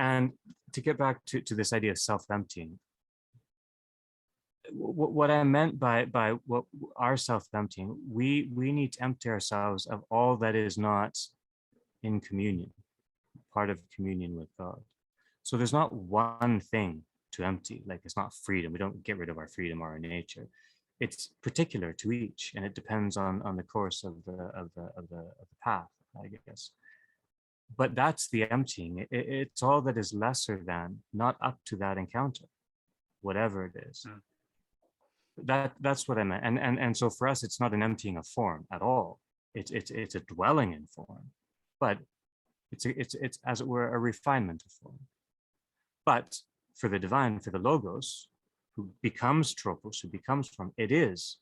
And to get back to this idea of self-emptying, what I meant by what our self-emptying, we need to empty ourselves of all that is not in communion, part of communion with God. So there's not one thing to empty, like it's not freedom. We don't get rid of our freedom or our nature. It's particular to each, and it depends on the course of the path, I guess. But that's the emptying. It's all that is lesser than, not up to that encounter, whatever it is. That's what I meant. And so for us, it's not an emptying of form at all. It's a dwelling in form, but it's as it were a refinement of form. But for the divine, for the Logos, who becomes tropos, who becomes form, it is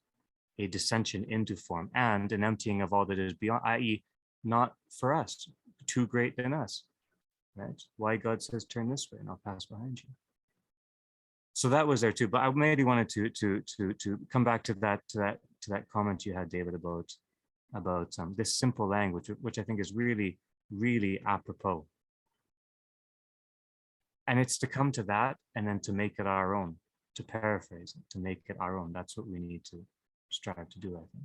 a descension into form and an emptying of all that is beyond, i.e., not for us, too great than us. right? Why God says turn this way and I'll pass behind you. So that was there too. But I maybe wanted to come back to that comment you had, David, about this simple language, which I think is really, really apropos. And it's to come to that and then to make it our own, to paraphrase it, to make it our own. That's what we need to strive to do, I think.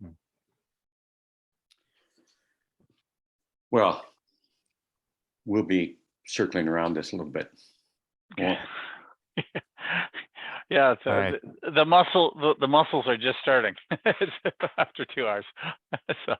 Yeah. Well, we'll be circling around this a little bit. Well, Yeah, it's, All right. the muscles are just starting after 2 hours. So